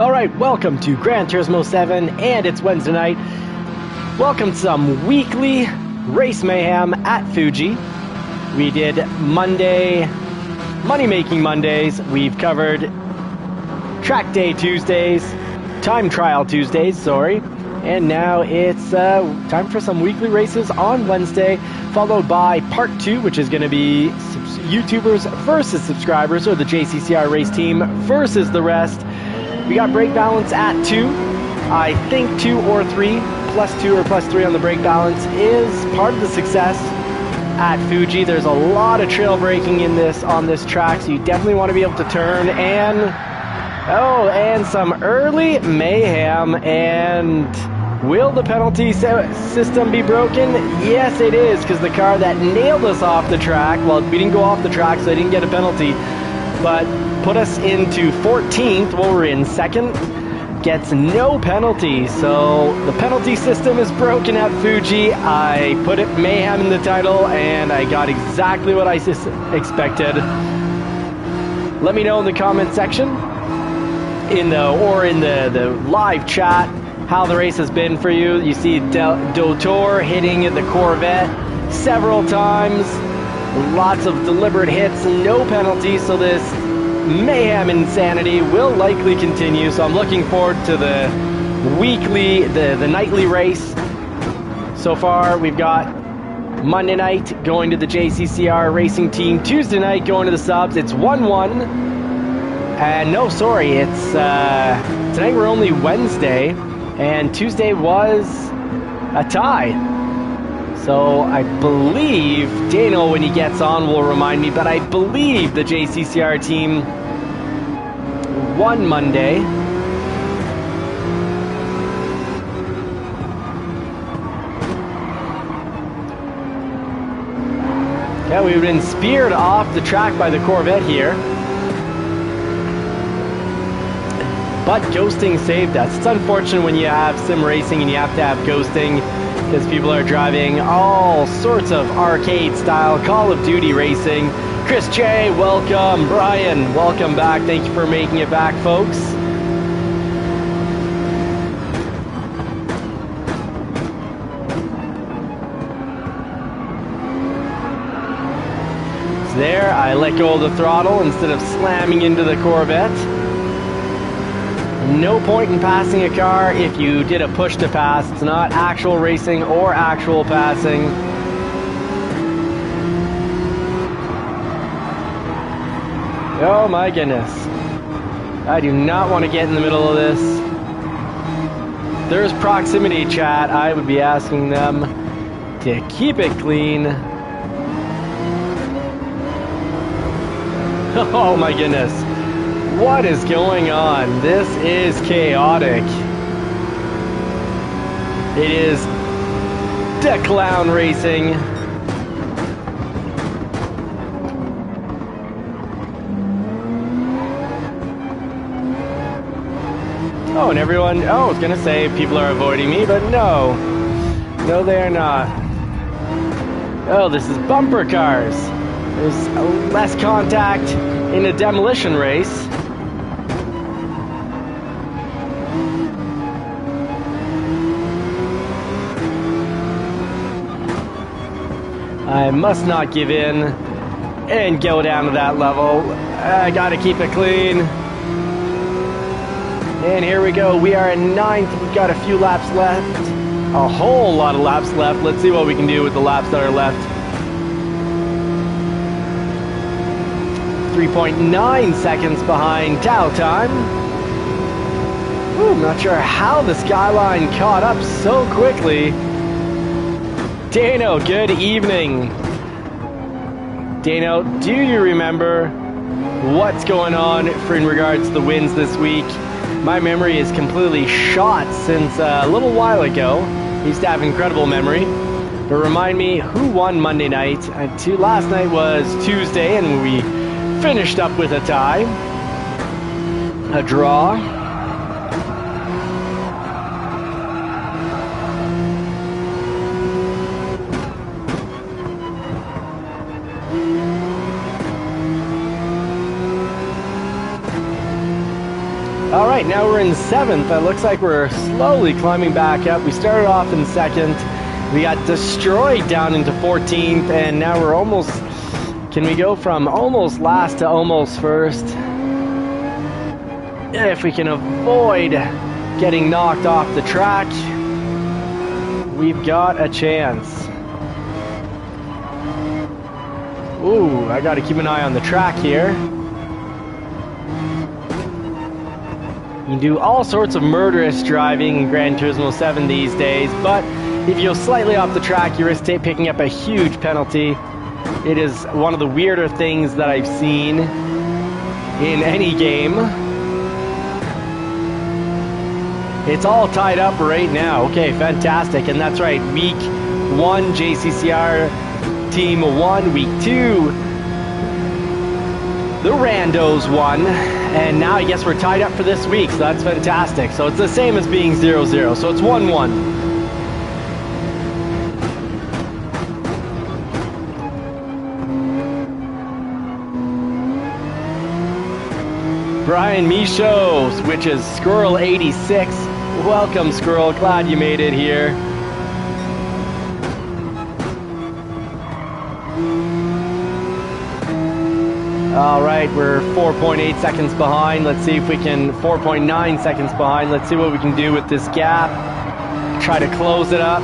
All right, welcome to Gran Turismo 7, and it's Wednesday night. Welcome to some weekly race mayhem at Fuji. We did Monday, money-making Mondays. We've covered track day Tuesdays, time trial Tuesdays, sorry. And now it's time for some weekly races on Wednesday, followed by part 2, which is going to be YouTubers versus subscribers, or the JCCR race team versus the rest. We got brake balance at 2. I think 2 or 3, plus 2 or plus 3 on the brake balance is part of the success at Fuji. There's a lot of trail braking on this track, so you definitely want to be able to turn. And some early mayhem. And will the penalty system be broken? Yes, it is, because the car that nailed us off the track, well, we didn't go off the track, so I didn't get a penalty, but put us into 14th while we're in 2nd, gets no penalty. So the penalty system is broken at Fuji. I put it mayhem in the title, and I got exactly what I expected. Let me know in the comment section, in the live chat, how the race has been for you. You see Dotor hitting the Corvette several times, lots of deliberate hits, no penalties, so this mayhem insanity will likely continue. So I'm looking forward to the nightly race. So far we've got Monday night going to the JCCR racing team, Tuesday night going to the subs. It's 1-1, and no, sorry, it's tonight we're only Wednesday, and Tuesday was a tie. So I believe, Dano when he gets on will remind me, but I believe the JCCR team won Monday. Yeah, we've been speared off the track by the Corvette here. But ghosting saved us. It's unfortunate when you have sim racing and you have to have ghosting, because people are driving all sorts of arcade-style Call of Duty racing. Chris J, welcome. Brian, welcome back. Thank you for making it back, folks. So there, I let go of the throttle instead of slamming into the Corvette. No point in passing a car if you did a push to pass. It's not actual racing or actual passing. Oh my goodness. I do not want to get in the middle of this. There's proximity chat. I would be asking them to keep it clean. Oh my goodness. What is going on? This is chaotic. It is the clown racing. Oh, and everyone, I was gonna say people are avoiding me, but no. No, they are not. Oh, this is bumper cars. There's less contact in a demolition race. I must not give in and go down to that level. I gotta keep it clean. And here we go. We are in 9th. We've got a few laps left. A whole lot of laps left. Let's see what we can do with the laps that are left. 3.9 seconds behind Tao time. Ooh, I'm not sure how the skyline caught up so quickly. Dano, good evening. Dano, do you remember what's going on in regards to the wins this week? My memory is completely shot since a little while ago. I used to have incredible memory. But remind me, who won Monday night? Last night was Tuesday, and we finished up with a tie. A draw. All right, now we're in 7th. It looks like we're slowly climbing back up. We started off in 2nd. We got destroyed down into 14th, and now we're almost... Can we go from almost last to almost first? If we can avoid getting knocked off the track, we've got a chance. Ooh, I got to keep an eye on the track here. You can do all sorts of murderous driving in Gran Turismo 7 these days, but if you're slightly off the track, you risk picking up a huge penalty. It is one of the weirder things that I've seen in any game. It's all tied up right now. Okay, fantastic. And that's right, week 1, JCCR Team 1, week 2, the Randos won, and now I guess we're tied up for this week, so that's fantastic. So it's the same as being 0-0, so it's 1-1. Brian Michaud, which is Squirrel 86. Welcome, Squirrel, glad you made it here. All right, we're 4.8 seconds behind. Let's see if we can, 4.9 seconds behind. Let's see what we can do with this gap. Try to close it up.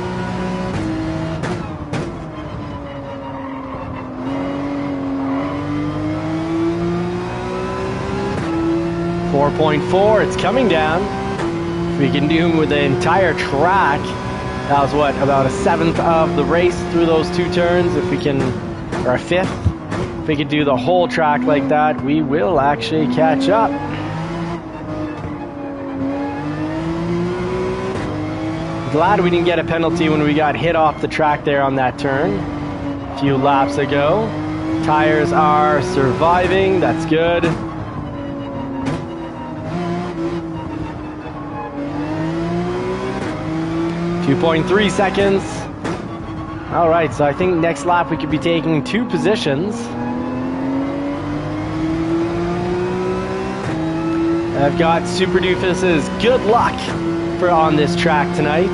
.4, it's coming down. If we can do with the entire track, that was what, about a 1/7 of the race through those 2 turns. If we can, or a 5th. If we could do the whole track like that, we will actually catch up. Glad we didn't get a penalty when we got hit off the track there on that turn a few laps ago. Tires are surviving, that's good. .3 seconds. All right, so I think next lap we could be taking 2 positions. I've got Super Doofus's good luck for on this track tonight.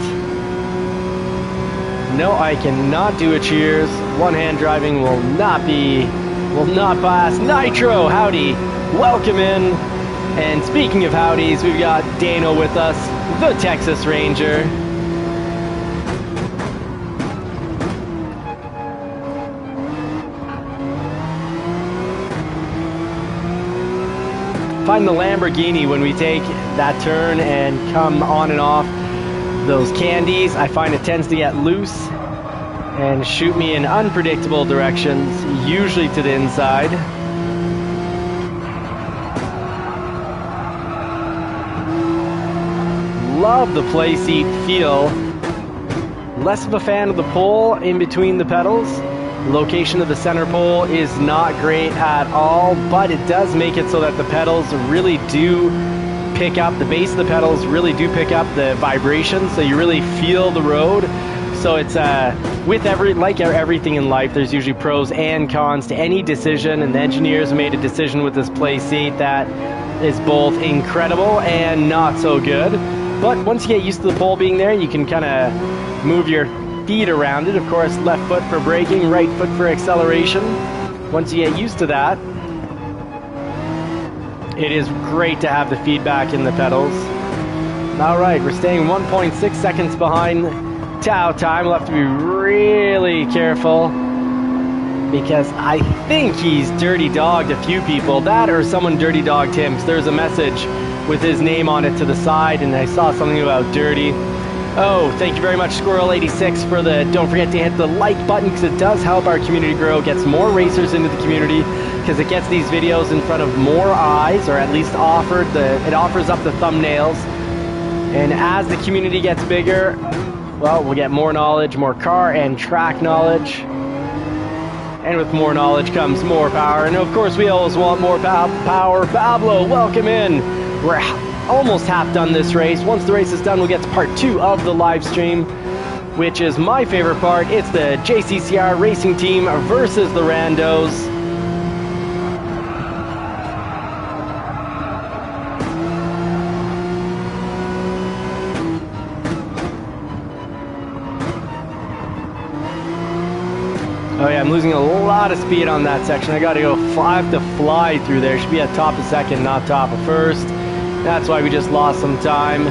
No, I cannot do a cheers. One-hand driving will not pass. Nitro, howdy, welcome in. And speaking of howdies, we've got Dano with us, the Texas Ranger. Find the Lamborghini when we take that turn and come on and off those candies. I find it tends to get loose and shoot me in unpredictable directions, usually to the inside. Love the play seat feel. Less of a fan of the pole in between the pedals. The location of the center pole is not great at all, but it does make it so that the pedals really do pick up, the base of the pedals really do pick up the vibration, so you really feel the road. So it's with everything in life, there's usually pros and cons to any decision, and the engineers made a decision with this play seat that is both incredible and not so good. But once you get used to the pole being there, you can kind of move your feet around it. Of course, left foot for braking, right foot for acceleration. Once you get used to that, it is great to have the feedback in the pedals. All right, we're staying 1.6 seconds behind Tao time. We'll have to be really careful because I think he's dirty dogged a few people. That or someone dirty dogged him. So there's a message with his name on it to the side, and I saw something about dirty. Oh, thank you very much, Squirrel86, for the, don't forget to hit the like button because it does help our community grow, gets more racers into the community because it gets these videos in front of more eyes, or at least it offers up the thumbnails. And as the community gets bigger, well, we'll get more knowledge, more car and track knowledge. And with more knowledge comes more power. And of course, we always want more power. Pablo, welcome in. We're almost half done this race. Once the race is done, we'll get to part 2 of the live stream, which is my favorite part. It's the JCCR racing team versus the Randos. Oh yeah, I'm losing a lot of speed on that section. I gotta go, I have to fly through there. Should be at top of second, not top of first. That's why we just lost some time.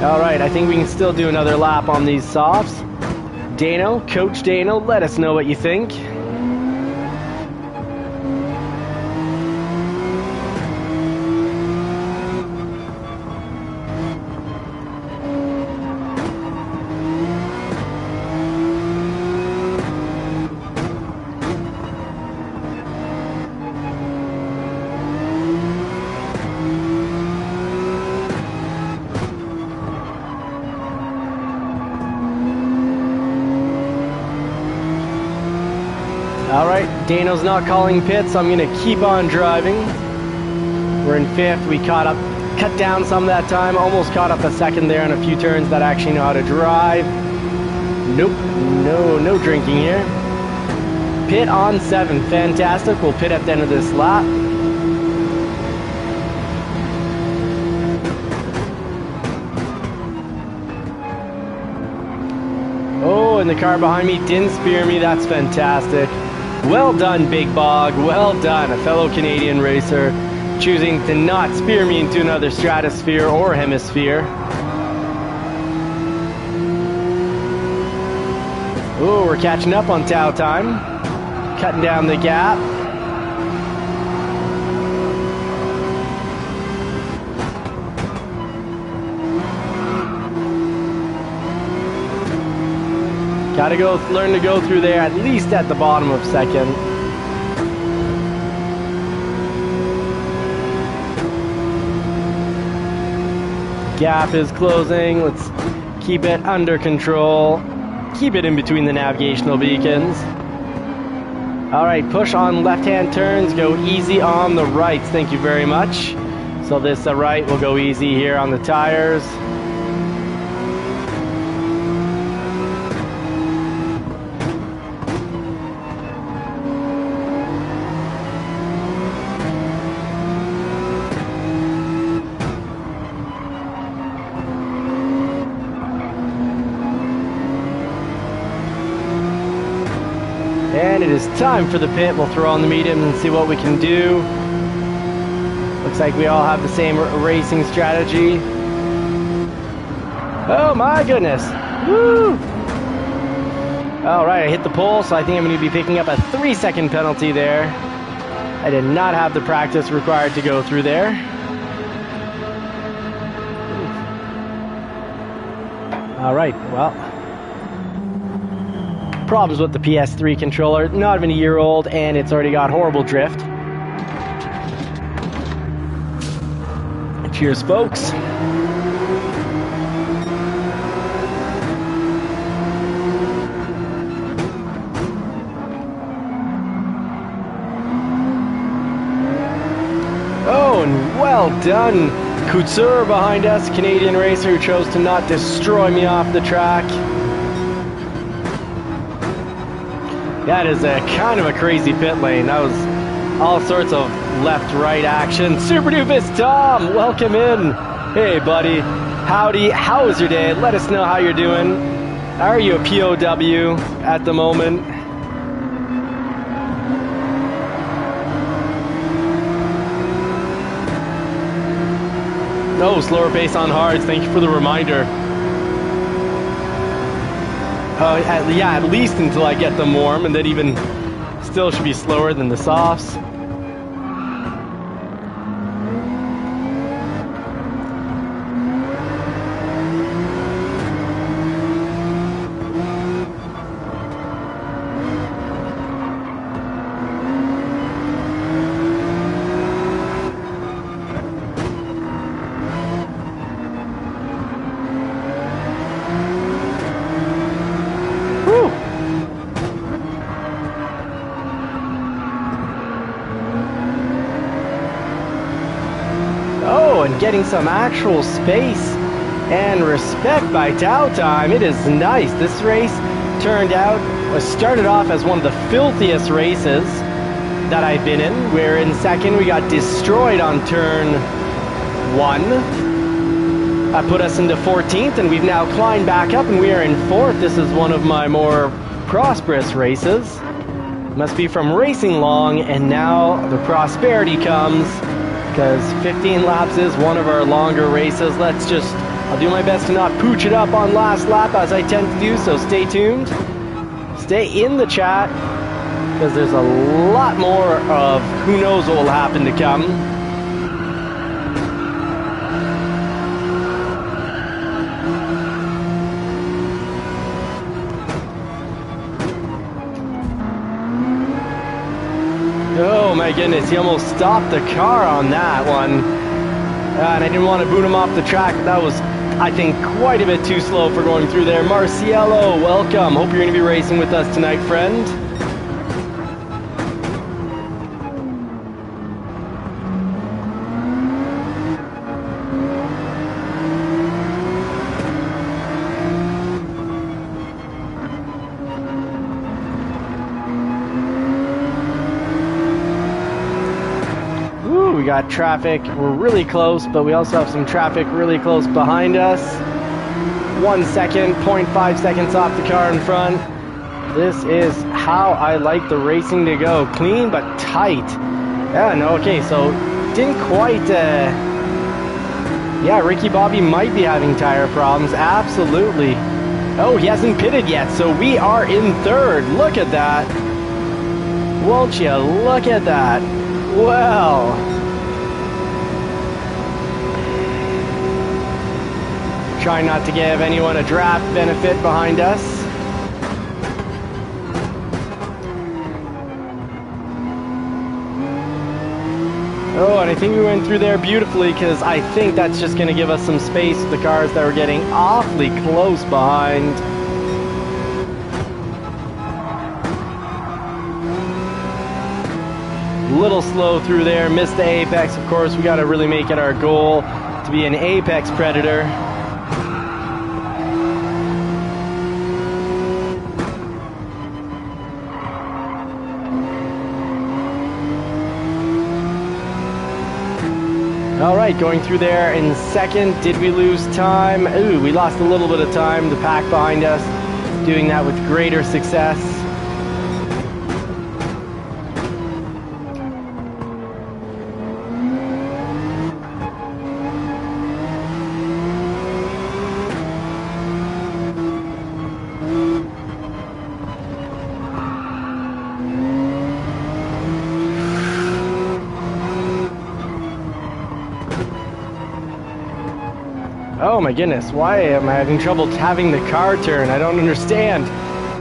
All right, I think we can still do another lap on these softs. Dano, Coach Dano, let us know what you think. Alright, Dano's not calling pits, so I'm going to keep on driving. We're in 5th, we cut down some that time, almost caught up a second there on a few turns that I actually know how to drive. Nope, no drinking here. Pit on 7, fantastic, we'll pit at the end of this lap. Oh, and the car behind me didn't spear me, that's fantastic. Well done, Big Bog, well done. A fellow Canadian racer choosing to not spear me into another stratosphere or hemisphere. Oh, we're catching up on Tao time. Cutting down the gap. Gotta learn to go through there at least at the bottom of second. Gap is closing. Let's keep it under control. Keep it in between the navigational beacons. All right, push on left-hand turns. Go easy on the rights. Thank you very much. So this right will go easy here on the tires. And it is time for the pit. We'll throw on the mediums and see what we can do. Looks like we all have the same racing strategy. Oh my goodness. Woo! Alright, I hit the pole, so I think I'm going to be picking up a 3-second penalty there. I did not have the practice required to go through there. Alright, well, problems with the PS3 controller, not even a year old, and it's already got horrible drift. Cheers, folks. Oh, and well done, Couture behind us, Canadian racer who chose to not destroy me off the track. That is a kind of a crazy pit lane. That was all sorts of left-right action. Super Doofus Tom, welcome in. Hey, buddy. Howdy. How was your day? Let us know how you're doing. Are you a POW at the moment? No, slower pace on hards. Thank you for the reminder. Yeah, at least until I get them warm, and then even still should be slower than the softs. Getting some actual space and respect by Tao time. It is nice. This race started off as one of the filthiest races that I've been in. We're in second. We got destroyed on turn 1. That put us into 14th, and we've now climbed back up, and we are in 4th. This is one of my more prosperous races. Must be from racing long, and now the prosperity comes, because 15 laps is one of our longer races. I'll do my best to not pooch it up on last lap, as I tend to do, so stay tuned. Stay in the chat, because there's a lot more of who knows what will happen to come. Oh my goodness, he almost stopped the car on that one. And I didn't want to boot him off the track. That was, I think, quite a bit too slow for going through there. Marciello, welcome. Hope you're going to be racing with us tonight, friend. We got traffic, we're really close, but we also have some traffic really close behind us. 1 second, 0.5 seconds off the car in front. This is how I like the racing to go. Clean but tight. Yeah, no, okay, so didn't quite, yeah, Ricky Bobby might be having tire problems, absolutely. Oh, he hasn't pitted yet, so we are in third. Look at that. Won't you look at that? Well. Trying not to give anyone a draft benefit behind us. Oh, and I think we went through there beautifully, because I think that's just going to give us some space with the cars that were getting awfully close behind. Little slow through there, missed the apex. Of course, we got to really make it our goal to be an apex predator. All right, going through there in second. Did we lose time? Ooh, we lost a little bit of time. The pack behind us doing that with greater success. Oh my goodness, why am I having trouble having the car turn? I don't understand.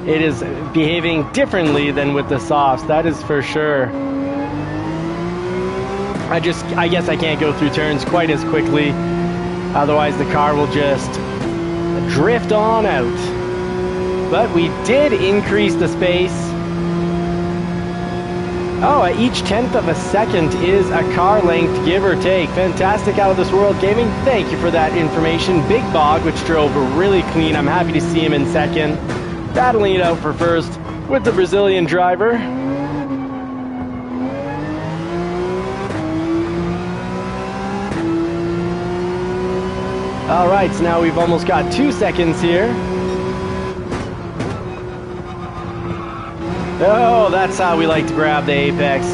It is behaving differently than with the softs, that is for sure. I guess I can't go through turns quite as quickly. Otherwise the car will just drift on out. But we did increase the space. Oh, each 1/10 of a second is a car length, give or take. Fantastic Out of This World Gaming. Thank you for that information. Big Bog, which drove really clean. I'm happy to see him in second. Battling it out for first with the Brazilian driver. All right, so now we've almost got 2 seconds here. Oh, that's how we like to grab the apex.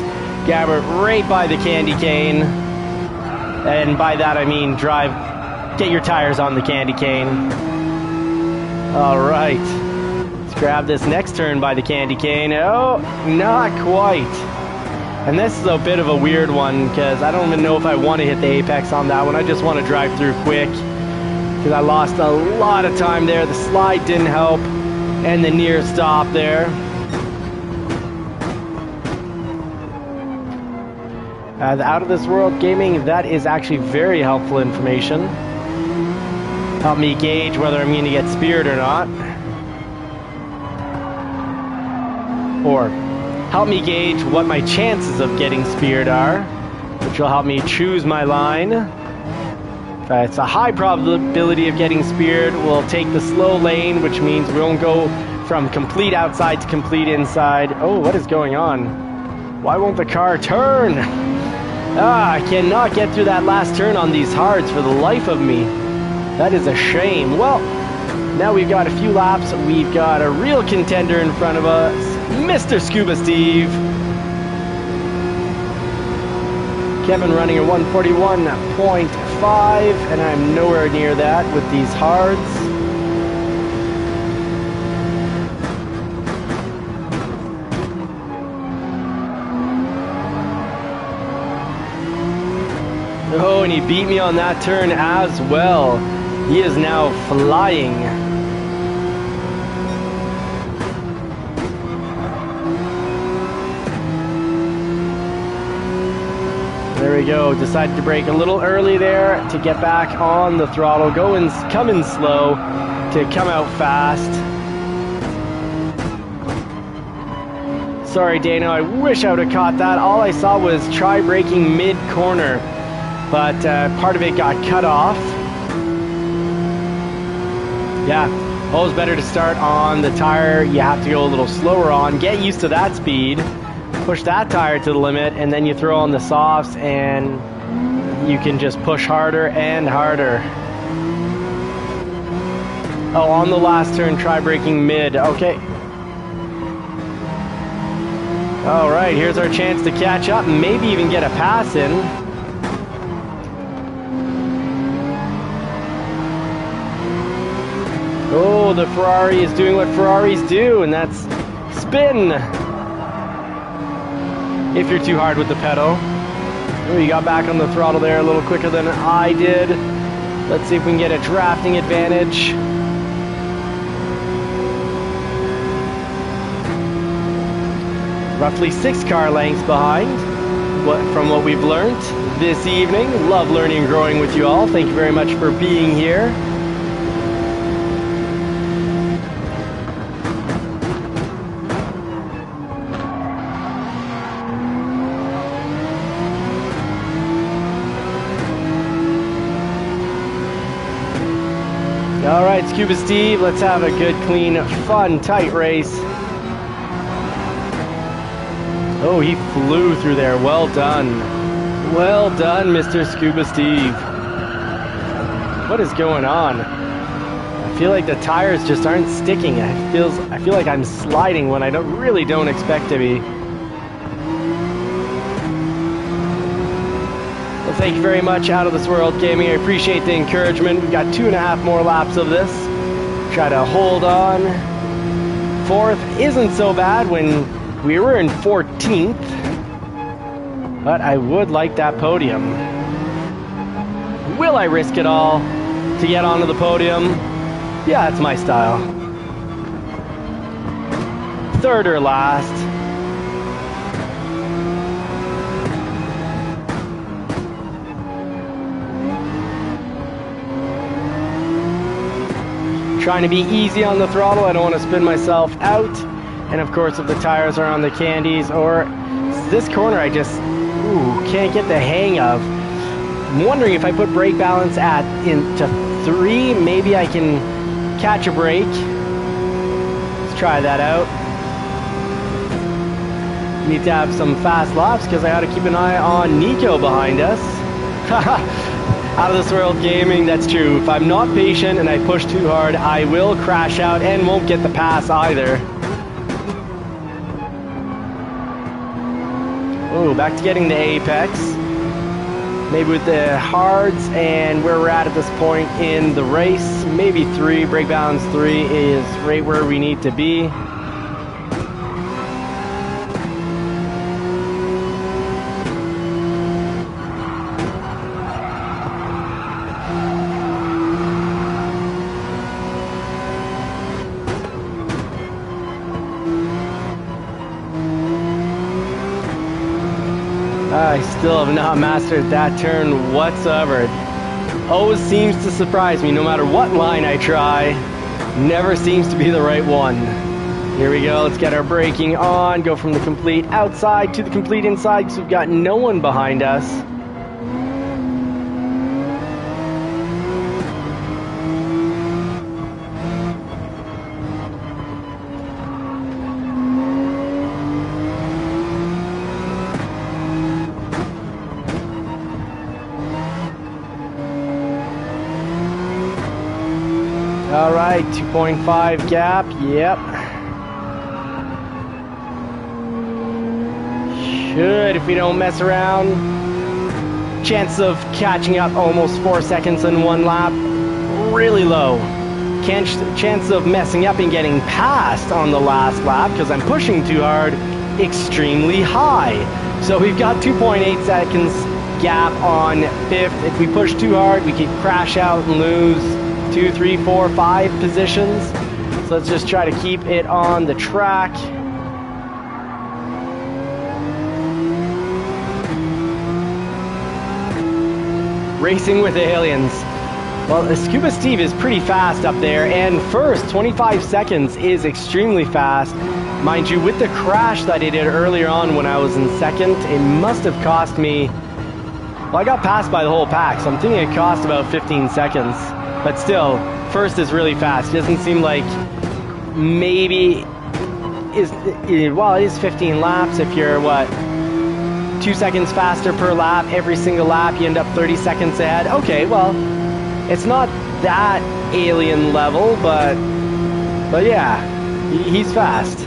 Gabbard right by the candy cane. And by that I mean get your tires on the candy cane. All right. Let's grab this next turn by the candy cane. Oh, not quite. And this is a bit of a weird one, because I don't even know if I want to hit the apex on that one. I just want to drive through quick, because I lost a lot of time there. The slide didn't help, and the near stop there. The Out of This World Gaming, that is actually very helpful information. Help me gauge whether I'm going to get speared or not. Or help me gauge what my chances of getting speared are, which will help me choose my line. If it's a high probability of getting speared, we'll take the slow lane, which means we won't go from complete outside to complete inside. Oh, what is going on? Why won't the car turn? I cannot get through that last turn on these hards for the life of me. That is a shame. Well, Now we've got a few laps. We've got a real contender in front of us, Mr. Scuba Steve. Kevin running a 141.5, and I'm nowhere near that with these hards. Oh, and he beat me on that turn as well. He is now flying. There we go. Decided to brake a little early there to get back on the throttle. Coming slow to come out fast. Sorry, Dano. I wish I would have caught that. All I saw was try braking mid-corner, but part of it got cut off. Yeah, always better to start on the tire you have to go a little slower on. Get used to that speed. Push that tire to the limit, and then you throw on the softs, and you can just push harder and harder. Oh, on the last turn, try braking mid. Okay. All right, here's our chance to catch up and maybe even get a pass in. Oh, the Ferrari is doing what Ferraris do, and that's spin. If you're too hard with the pedal. Oh, you got back on the throttle there a little quicker than I did. Let's see if we can get a drafting advantage. Roughly 6 car lengths behind from what we've learned this evening. Love learning and growing with you all. Thank you very much for being here. All right, Scuba Steve, let's have a good, clean, fun, tight race. Oh, he flew through there. Well done. Well done, Mr. Scuba Steve. What is going on? I feel like the tires just aren't sticking. I feel like I'm sliding when I really don't expect to be. Well, thank you very much, Out of This World Gaming. I appreciate the encouragement. We've got 2.5 more laps of this. Try to hold on. 4th isn't so bad when we were in 14th, but I would like that podium. Will I risk it all to get onto the podium? Yeah, it's my style. 3rd or last. Trying to be easy on the throttle. I don't want to spin myself out. And of course, if the tires are on the candies, or this corner I just can't get the hang of. I'm wondering if I put brake balance into 3, maybe I can catch a break. Let's try that out. Need to have some fast laps because I got to keep an eye on Nico behind us. Out of This World Gaming, that's true. If I'm not patient and I push too hard, I will crash out and won't get the pass either. Oh, back to getting the apex. Maybe with the hards and where we're at this point in the race, maybe 3, brake balance 3 is right where we need to be. I still have not mastered that turn whatsoever. It always seems to surprise me, no matter what line I try. Never seems to be the right one. Here we go, let's get our braking on, go from the complete outside to the complete inside because we've got no one behind us. All right, 2.5 gap. Yep. Should, if we don't mess around. Chance of catching up almost 4 seconds in one lap. Really low. Chance of messing up and getting passed on the last lap because I'm pushing too hard. Extremely high. So we've got 2.8 seconds gap on 5th. If we push too hard, we could crash out and lose 2, 3, 4, 5 positions. So let's just try to keep it on the track. Racing with aliens. Well, Scuba Steve is pretty fast up there, and first, 25 seconds is extremely fast. Mind you, with the crash that I did earlier on when I was in second, it must have cost me... Well, I got passed by the whole pack, so I'm thinking it cost about 15 seconds. But still, first is really fast. It doesn't seem like maybe... Well, it is 15 laps if you're, 2 seconds faster per lap. Every single lap, you end up 30 seconds ahead. Okay, well... It's not that alien level, but yeah, he's fast.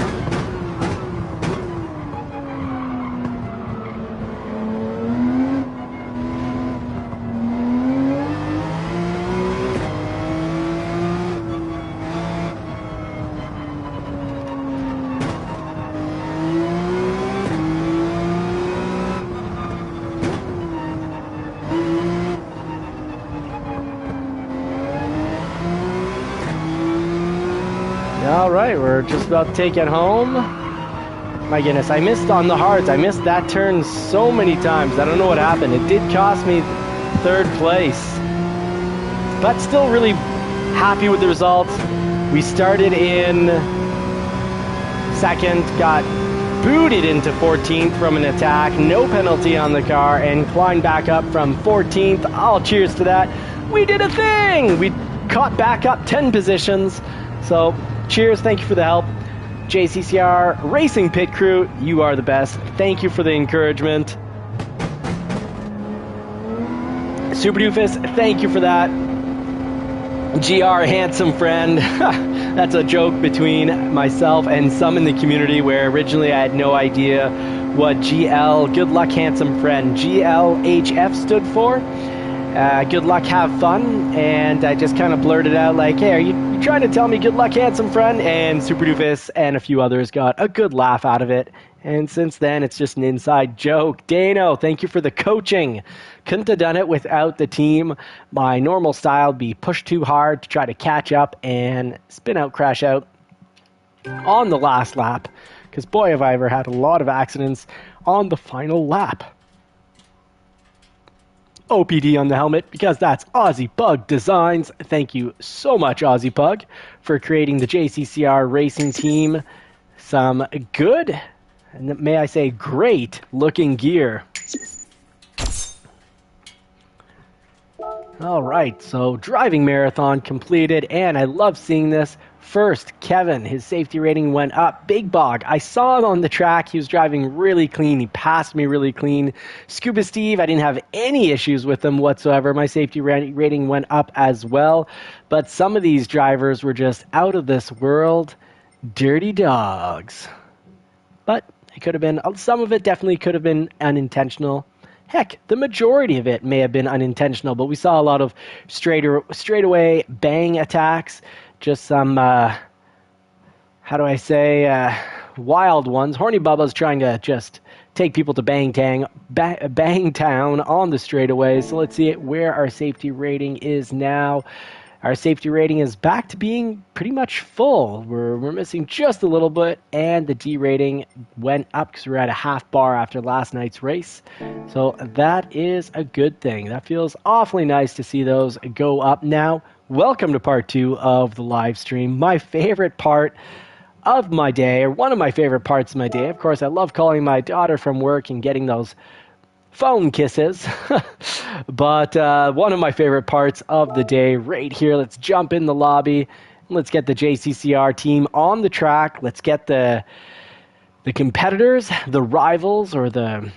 All right, we're just about to take it home. My goodness, I missed on the hards. I missed that turn so many times. I don't know what happened. It did cost me 3rd place. But still really happy with the results. We started in 2nd, got booted into 14th from an attack. No penalty on the car, and climbed back up from 14th. Oh, cheers to that. We did a thing! We caught back up 10 positions. So... cheers, thank you for the help. JCCR Racing Pit Crew, you are the best. Thank you for the encouragement. Super Doofus, thank you for that. GR Handsome Friend, that's a joke between myself and some in the community where originally I had no idea what GL, Good Luck Handsome Friend, GLHF stood for. Good luck, have fun, and I just kind of blurted out like, hey, are you trying to tell me good luck, handsome friend? And Super Doofus and a few others got a good laugh out of it, and since then it's just an inside joke. Dano, thank you for the coaching. Couldn't have done it without the team. My normal style would be push too hard to try to catch up and spin out, crash out on the last lap, because boy have I ever had a lot of accidents on the final lap. OPD on the helmet, because that's Aussie Bug Designs. Thank you so much, Aussie Bug, for creating the JCCR racing team. Some good, and may I say great, looking gear. All right, so driving marathon completed, and I love seeing this. First, Kevin, his safety rating went up. Big Bog, I saw him on the track. He was driving really clean. He passed me really clean. Scuba Steve, I didn't have any issues with him whatsoever. My safety rating went up as well. But some of these drivers were just out of this world. Dirty dogs. But it could have been, some of it definitely could have been unintentional. Heck, the majority of it may have been unintentional, but we saw a lot of straightaway bang attacks. Just some, how do I say, wild ones. Horny Bubba's trying to just take people to Bang Town on the straightaway. So let's see where our safety rating is now. Our safety rating is back to being pretty much full. We're missing just a little bit, and the D rating went up because we're at a half bar after last night's race. So that is a good thing. That feels awfully nice to see those go up now. Welcome to part 2 of the live stream. My favorite part of my day, or one of my favorite parts of my day. Of course, I love calling my daughter from work and getting those phone kisses. But one of my favorite parts of the day right here. Let's jump in the lobby. Let's get the JCCR team on the track. Let's get the competitors, the rivals, or the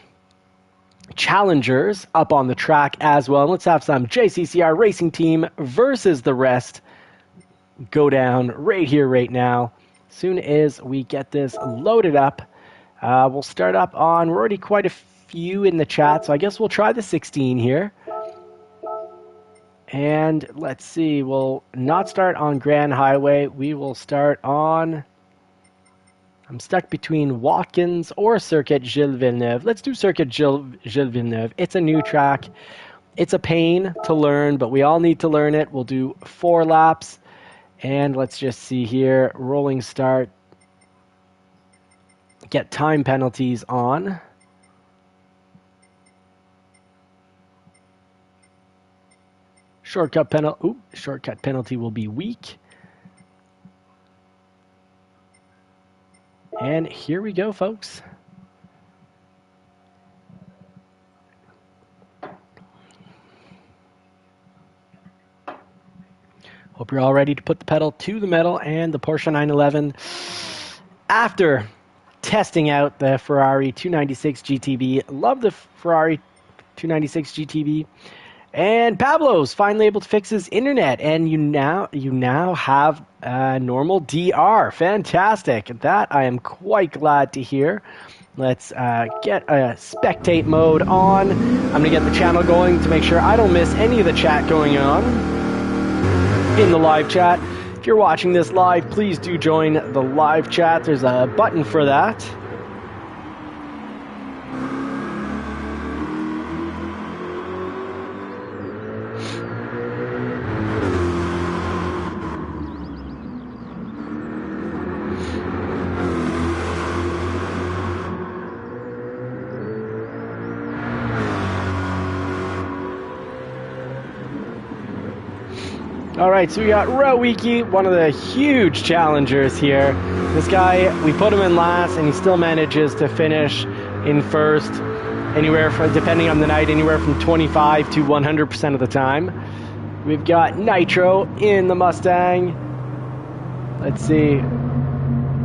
challengers up on the track as well. And let's have some JCCR racing team versus the rest. go down right here, right now. As soon as we get this loaded up, we'll start up on, we're already quite a few in the chat, so I guess we'll try the 16 here. And let's see, we'll not start on Grand Highway. We will start on, I'm stuck between Watkins or Circuit Gilles Villeneuve. Let's do Circuit Gilles Villeneuve. It's a new track. It's a pain to learn, but we all need to learn it. We'll do 4 laps. And let's just see here, rolling start. Get time penalties on. Shortcut penalty will be weak. And here we go, folks. Hope you're all ready to put the pedal to the metal. And the Porsche 911, after testing out the Ferrari 296 GTB, love the Ferrari 296 GTB. And Pablo's finally able to fix his internet, and you now have a normal DR. Fantastic! That I am quite glad to hear. Let's get a spectate mode on. I'm gonna get the channel going to make sure I don't miss any of the chat going on in the live chat. If you're watching this live, please do join the live chat. There's a button for that. All right, so we got Rowiki, one of the huge challengers here. This guy, we put him in last, and he still manages to finish in first, anywhere from, depending on the night, anywhere from 25 to 100% of the time. We've got Nitro in the Mustang. Let's see.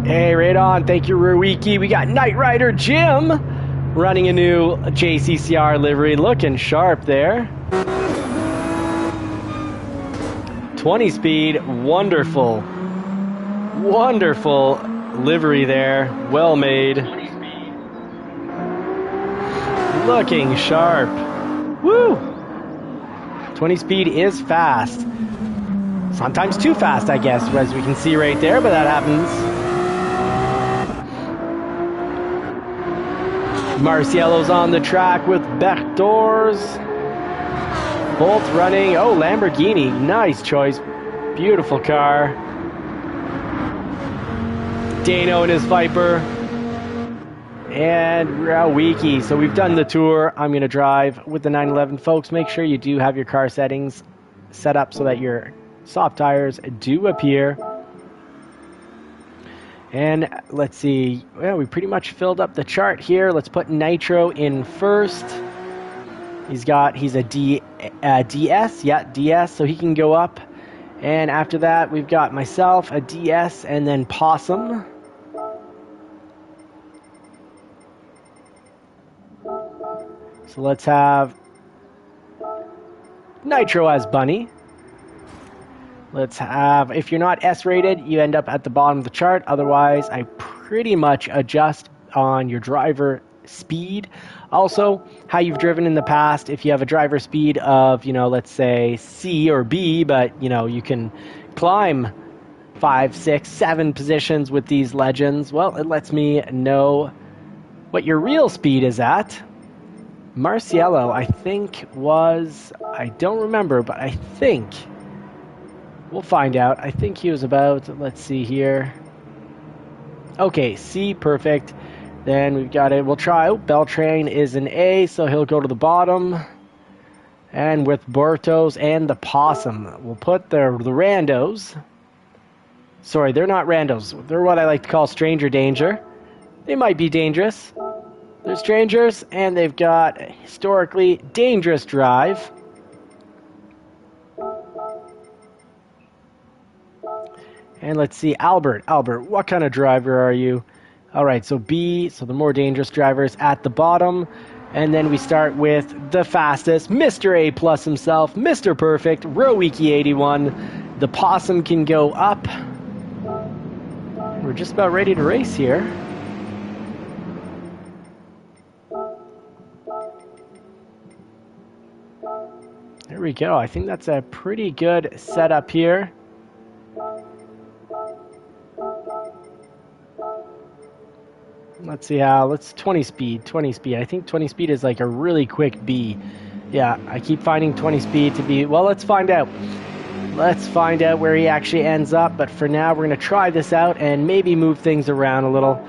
Hey, right on. Thank you, Rowiki. We got Knight Rider Jim running a new JCCR livery, looking sharp there. 20 speed, wonderful livery there, well made, looking sharp. Woo! 20 speed is fast, sometimes too fast, I guess, as we can see right there, but that happens. Marciello's on the track with Bertors. Bolt running. Oh, Lamborghini. Nice choice. Beautiful car. Dano and his Viper. And Rowiki. So we've done the tour. I'm going to drive with the 911. Folks, make sure you do have your car settings set up so that your soft tires do appear. And let's see. Well, we pretty much filled up the chart here. Let's put Nitro in first. He's a DS, yeah, DS, so he can go up. And after that, we've got myself, a DS, and then Possum. So let's have Nitro as Bunny. Let's have, if you're not S-rated, you end up at the bottom of the chart. Otherwise, I pretty much adjust on your driver speed. Also, how you've driven in the past. If you have a driver speed of, let's say C or B, but, you can climb 5, 6, 7 positions with these legends, well, it lets me know what your real speed is at. Marciello, I think, I don't remember, but I think, we'll find out. I think he was about, let's see here. Okay, C, perfect. Then we've got it. We'll try. Oh, Beltrain is an A, so he'll go to the bottom. And with Bortos and the Possum, we'll put the randos. Sorry, they're not randos. They're what I like to call stranger danger. They might be dangerous. They're strangers, and they've got a historically dangerous drive. And let's see, Albert, what kind of driver are you? All right, so B, so the more dangerous drivers at the bottom. And then we start with the fastest, Mr. A+ himself, Mr. Perfect, Rowiki81. the possum can go up. We're just about ready to race here. There we go. I think that's a pretty good setup here. Let's see how, let's 20 speed. I think 20 speed is like a really quick B. Yeah, I keep finding 20 speed to be, well, let's find out. Let's find out where he actually ends up, but for now we're going to try this out and maybe move things around a little.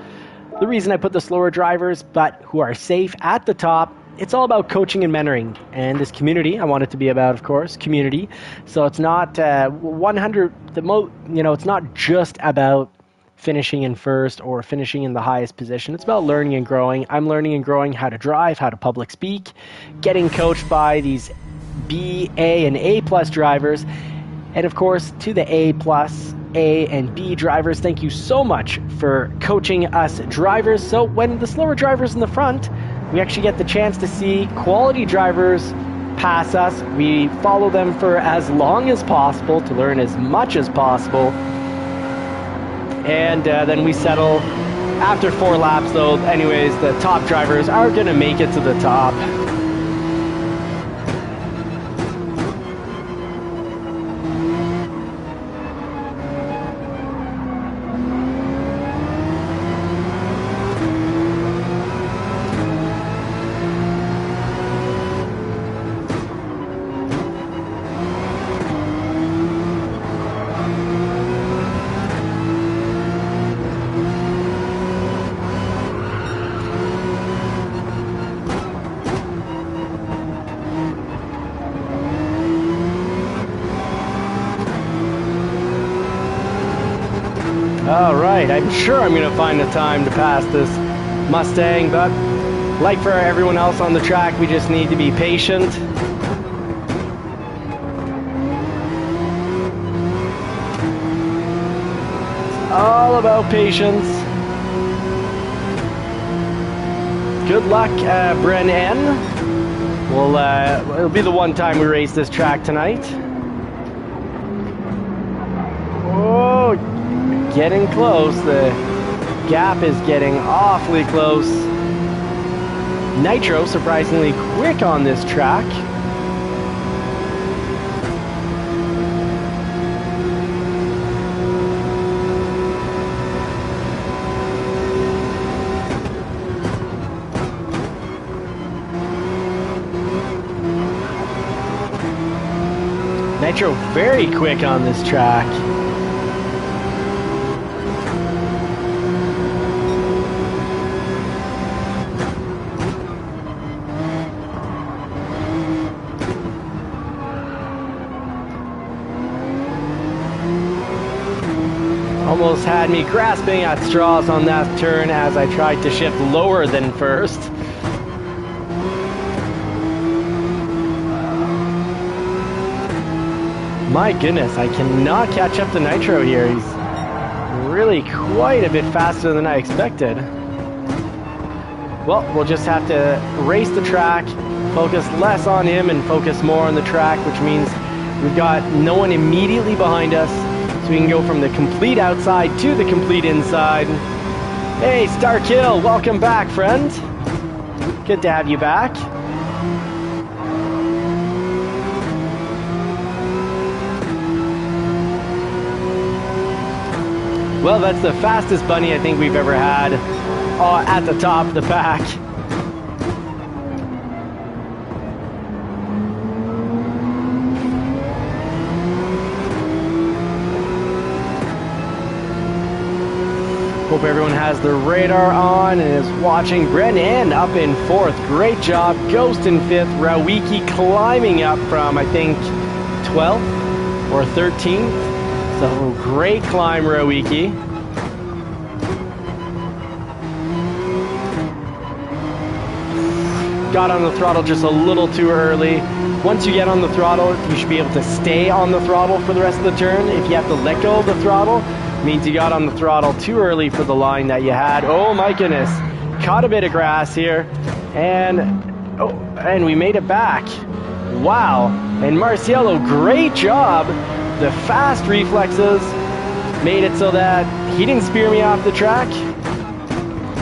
The reason I put the slower drivers, but who are safe at the top, it's all about coaching and mentoring. And this community, I want it to be about, of course, community. So it's not 100, it's not just about finishing in first or finishing in the highest position. It's about learning and growing. I'm learning and growing how to drive, how to public speak, getting coached by these B, A, and A+ drivers. And of course, to the A+, A, and B drivers, thank you so much for coaching us drivers. So when the slower drivers in the front, we actually get the chance to see quality drivers pass us. We follow them for as long as possible to learn as much as possible. And then we settle after 4 laps, though. Anyways, the top drivers are going to make it to the top. Alright, I'm sure I'm going to find the time to pass this Mustang, but like for everyone else on the track, we just need to be patient. It's all about patience. Good luck, Brennan. It'll be the one time we race this track tonight. Oh, getting close. The gap is getting awfully close. Nitro surprisingly quick on this track. Nitro very quick on this track. Almost had me grasping at straws on that turn as I tried to shift lower than first. My goodness, I cannot catch up to Nitro here. He's really quite a bit faster than I expected. Well, we'll just have to race the track, focus less on him and focus more on the track, which means we've got no one immediately behind us. So we can go from the complete outside to the complete inside. Hey, Starkill, welcome back, friend. Good to have you back. Well, that's the fastest bunny I think we've ever had at the top of the pack. Hope everyone has their radar on and is watching. Brennan up in 4th. Great job. Ghost in 5th. Rawiki climbing up from, I think, 12th or 13th. So great climb, Rawiki. Got on the throttle just a little too early. Once you get on the throttle, you should be able to stay on the throttle for the rest of the turn. If you have to let go of the throttle, it means you got on the throttle too early for the line that you had. Oh my goodness. Caught a bit of grass here. And we made it back. Wow. And Marciello, great job the fast reflexes made it so that he didn't spear me off the track.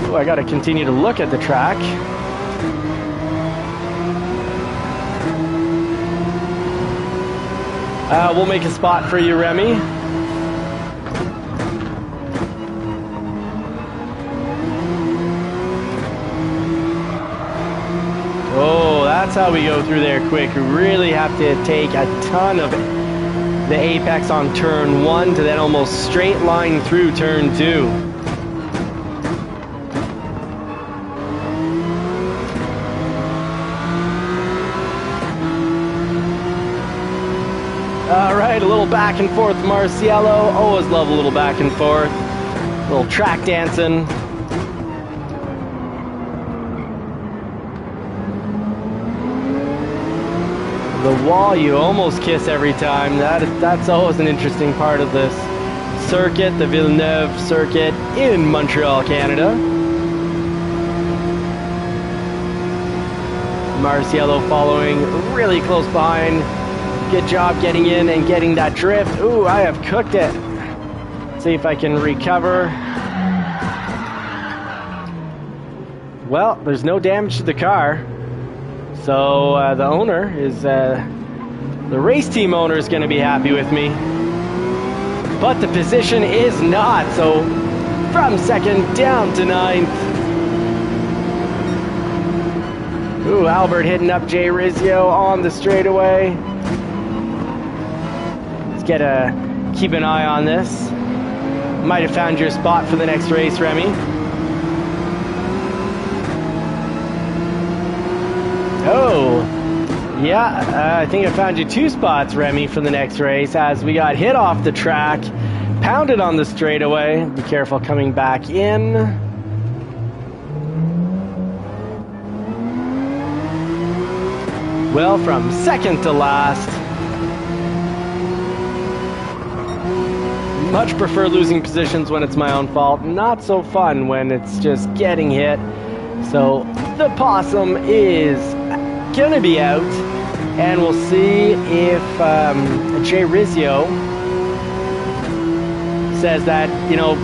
Oh, I gotta continue to look at the track. We'll make a spot for you, Remy. Oh, that's how we go through there quick. We really have to take a ton of the apex on turn 1 to then almost straight line through turn 2. All right, a little back and forth, Marciello. Always love a little back and forth. A little track dancing. The wall you almost kiss every time. That's always an interesting part of this circuit, the Villeneuve circuit in Montreal, Canada. Marciello following really close behind. Good job getting in and getting that drift. Ooh, I have cooked it. See if I can recover. Well, there's no damage to the car. So the owner is, the race team owner is going to be happy with me. But the position is not. So from 2nd down to 9th. Ooh, Albert hitting up Jay Rizzio on the straightaway. Keep an eye on this. Might have found your spot for the next race, Remy. Oh, yeah, I think I found you 2 spots, Remy, for the next race as we got hit off the track, pounded on the straightaway. Be careful coming back in. Well, from 2nd to last. Much prefer losing positions when it's my own fault. Not so fun when it's just getting hit. So the possum is gonna be out, and we'll see if Jay Rizzio says that, you know,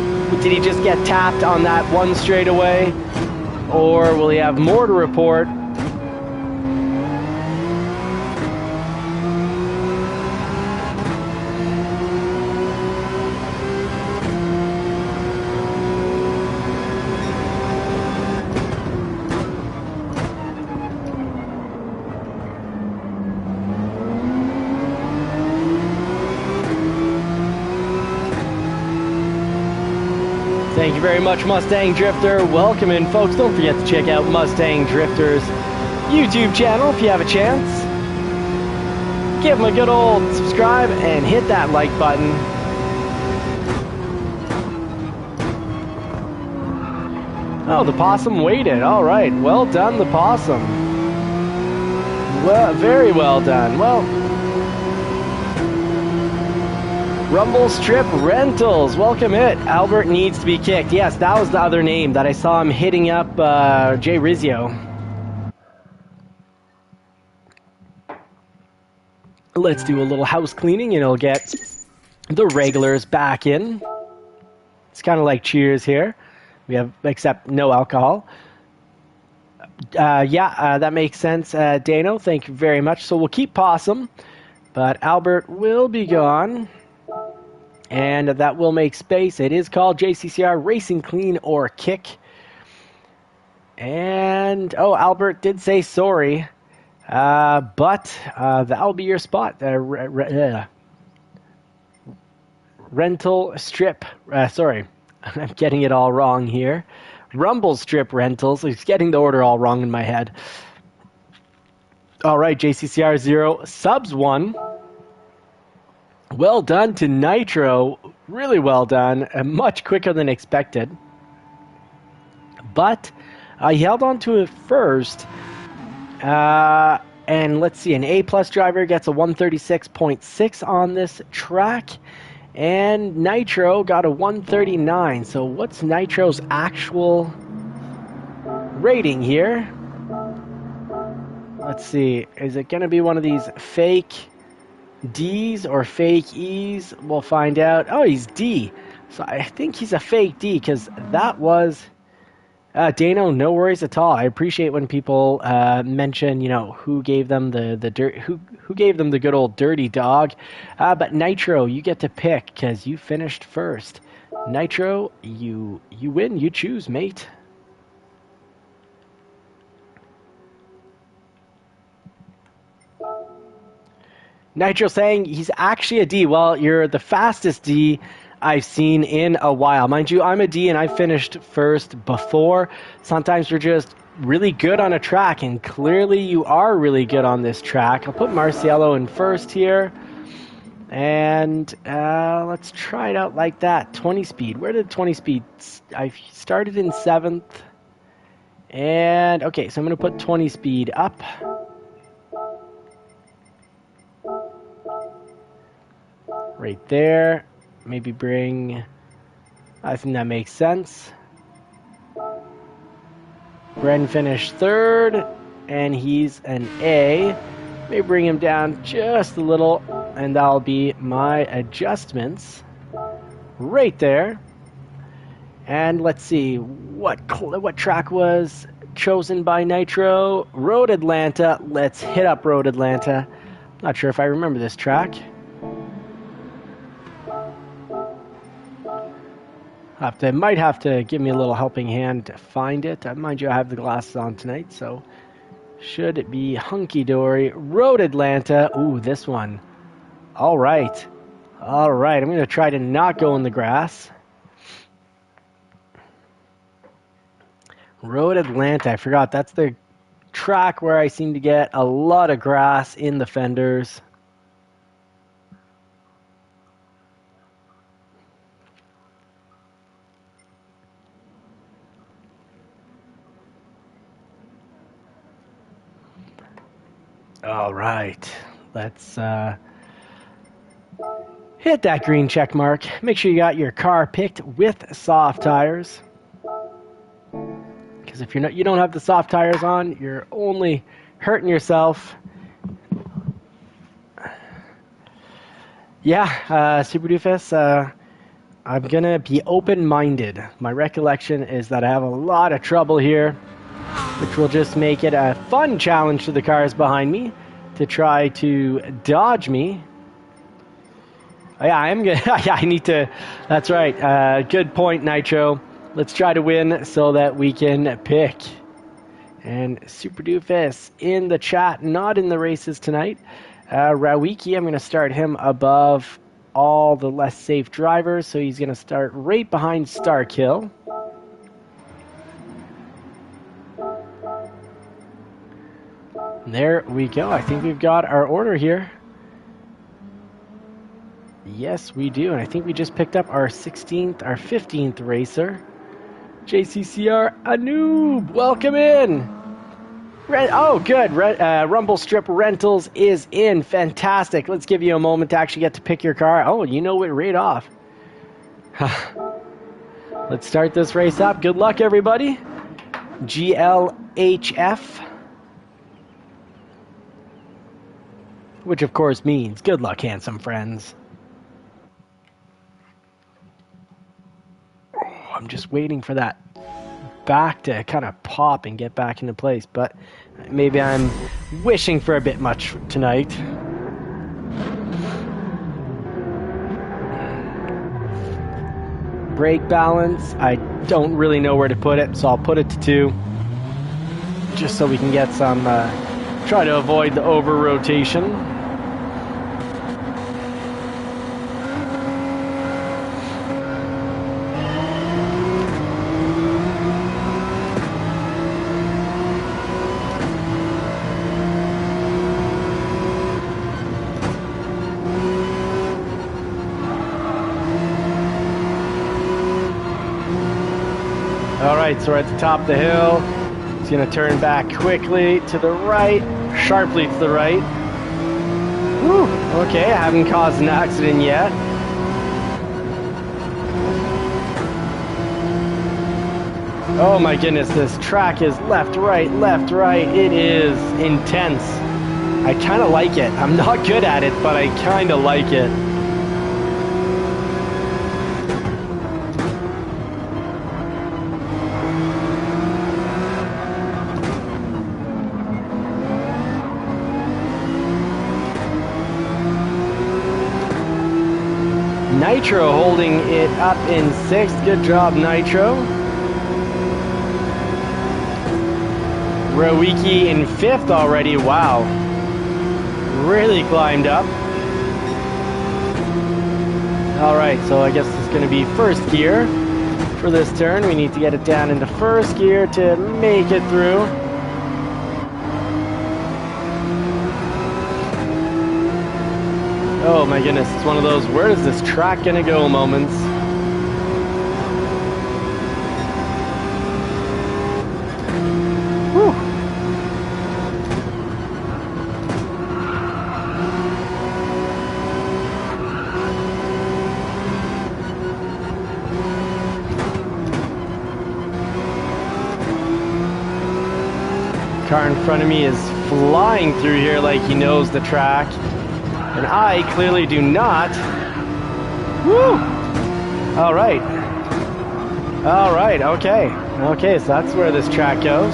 did he just get tapped on that one straightaway, or will he have more to report? Thank you very much, Mustang Drifter. Welcome in, folks. Don't forget to check out Mustang Drifter's YouTube channel if you have a chance. Give him a good old subscribe and hit that like button. Oh, the possum waited. All right. Well done, the possum. Well, very well done. Well, Rumble Strip Rentals, welcome it. Albert needs to be kicked. Yes, that was the other name that I saw him hitting up Jay Rizzio. Let's do a little house cleaning and it'll get the regulars back in. It's kind of like Cheers here. We have, except no alcohol. That makes sense, Dano. Thank you very much. So we'll keep Possum, but Albert will be gone. And that will make space. It is called JCCR Racing Clean or Kick. And, oh, Albert did say sorry. But that'll be your spot. Rental Strip. Sorry, I'm getting it all wrong here. Rumble Strip Rentals. It's getting the order all wrong in my head. All right, JCCR 0, subs 1. Well done to Nitro. Really well done. Much quicker than expected. But he held on to it first. And let's see, an A-plus driver gets a 136.6 on this track. And Nitro got a 139. So what's Nitro's actual rating here? Let's see. Is it going to be one of these fake D's or fake E's. We'll find out. Oh, he's D. So I think he's a fake D because that was... Dano, no worries at all. I appreciate when people mention, who gave them the dirt, who gave them the good old dirty dog. But Nitro, you get to pick because you finished first. Nitro, you win. You choose, mate. Nitro saying he's actually a D. Well, you're the fastest D I've seen in a while. Mind you, I'm a D and I finished first before. Sometimes we're just really good on a track, and clearly you are really good on this track. I'll put Marciello in first here. And let's try it out like that. 20 speed. Where did 20 speed? I started in 7th. And, okay, so I'm going to put 20 speed up. Right there. Maybe bring... I think that makes sense. Bren finished 3rd, and he's an A. Maybe bring him down just a little, and that'll be my adjustments right there. And let's see, what track was chosen by Nitro? Road Atlanta. Let's hit up Road Atlanta. Not sure if I remember this track. Might have to give me a little helping hand to find it. Mind you, I have the glasses on tonight, so should it be hunky-dory. Road Atlanta. Ooh, this one. All right. All right, I'm going to try to not go in the grass. Road Atlanta. I forgot. That's the track where I seem to get a lot of grass in the fenders. All right, let's hit that green check mark. Make sure you got your car picked with soft tires. Because if you don't have the soft tires on, you're only hurting yourself. Yeah, Super Doofus, I'm gonna be open-minded. My recollection is that I have a lot of trouble here, which will just make it a fun challenge to the cars behind me to try to dodge me. Oh, yeah, I am good. Yeah, I need to. That's right. Good point, Nitro. Let's try to win so that we can pick. And Super Doofus in the chat, not in the races tonight. Rawiki, I'm going to start him above all the less safe drivers, so he's going to start right behind Starkill. There we go. I think we've got our order here. Yes, we do. And I think we just picked up our 15th racer. JCCR Anoob, welcome in. Oh, good. Rumble Strip Rentals is in. Fantastic. Let's give you a moment to actually get to pick your car. Oh, you know it right off. Let's start this race up. Good luck, everybody. GLHF. Which, of course, means good luck, handsome friends. Oh, I'm just waiting for that back to kind of pop and get back into place, but maybe I'm wishing for a bit much tonight. Brake balance, I don't really know where to put it, so I'll put it to 2, just so we can get some, try to avoid the over-rotation. Alright, so we're at the top of the hill. He's going to turn back quickly to the right, sharply to the right. Whew, okay, I haven't caused an accident yet. Oh my goodness, this track is left, right. It is intense. I kind of like it. I'm not good at it, but I kind of like it. Nitro holding it up in 6th. Good job, Nitro. Rowicki in 5th already. Wow. Really climbed up. Alright, so I guess it's going to be 1st gear for this turn. We need to get it down into 1st gear to make it through. Oh my goodness, it's one of those where is this track gonna go moments. Whew. Car in front of me is flying through here like he knows the track. And I clearly do not. Woo! All right. All right, okay. Okay, so that's where this track goes.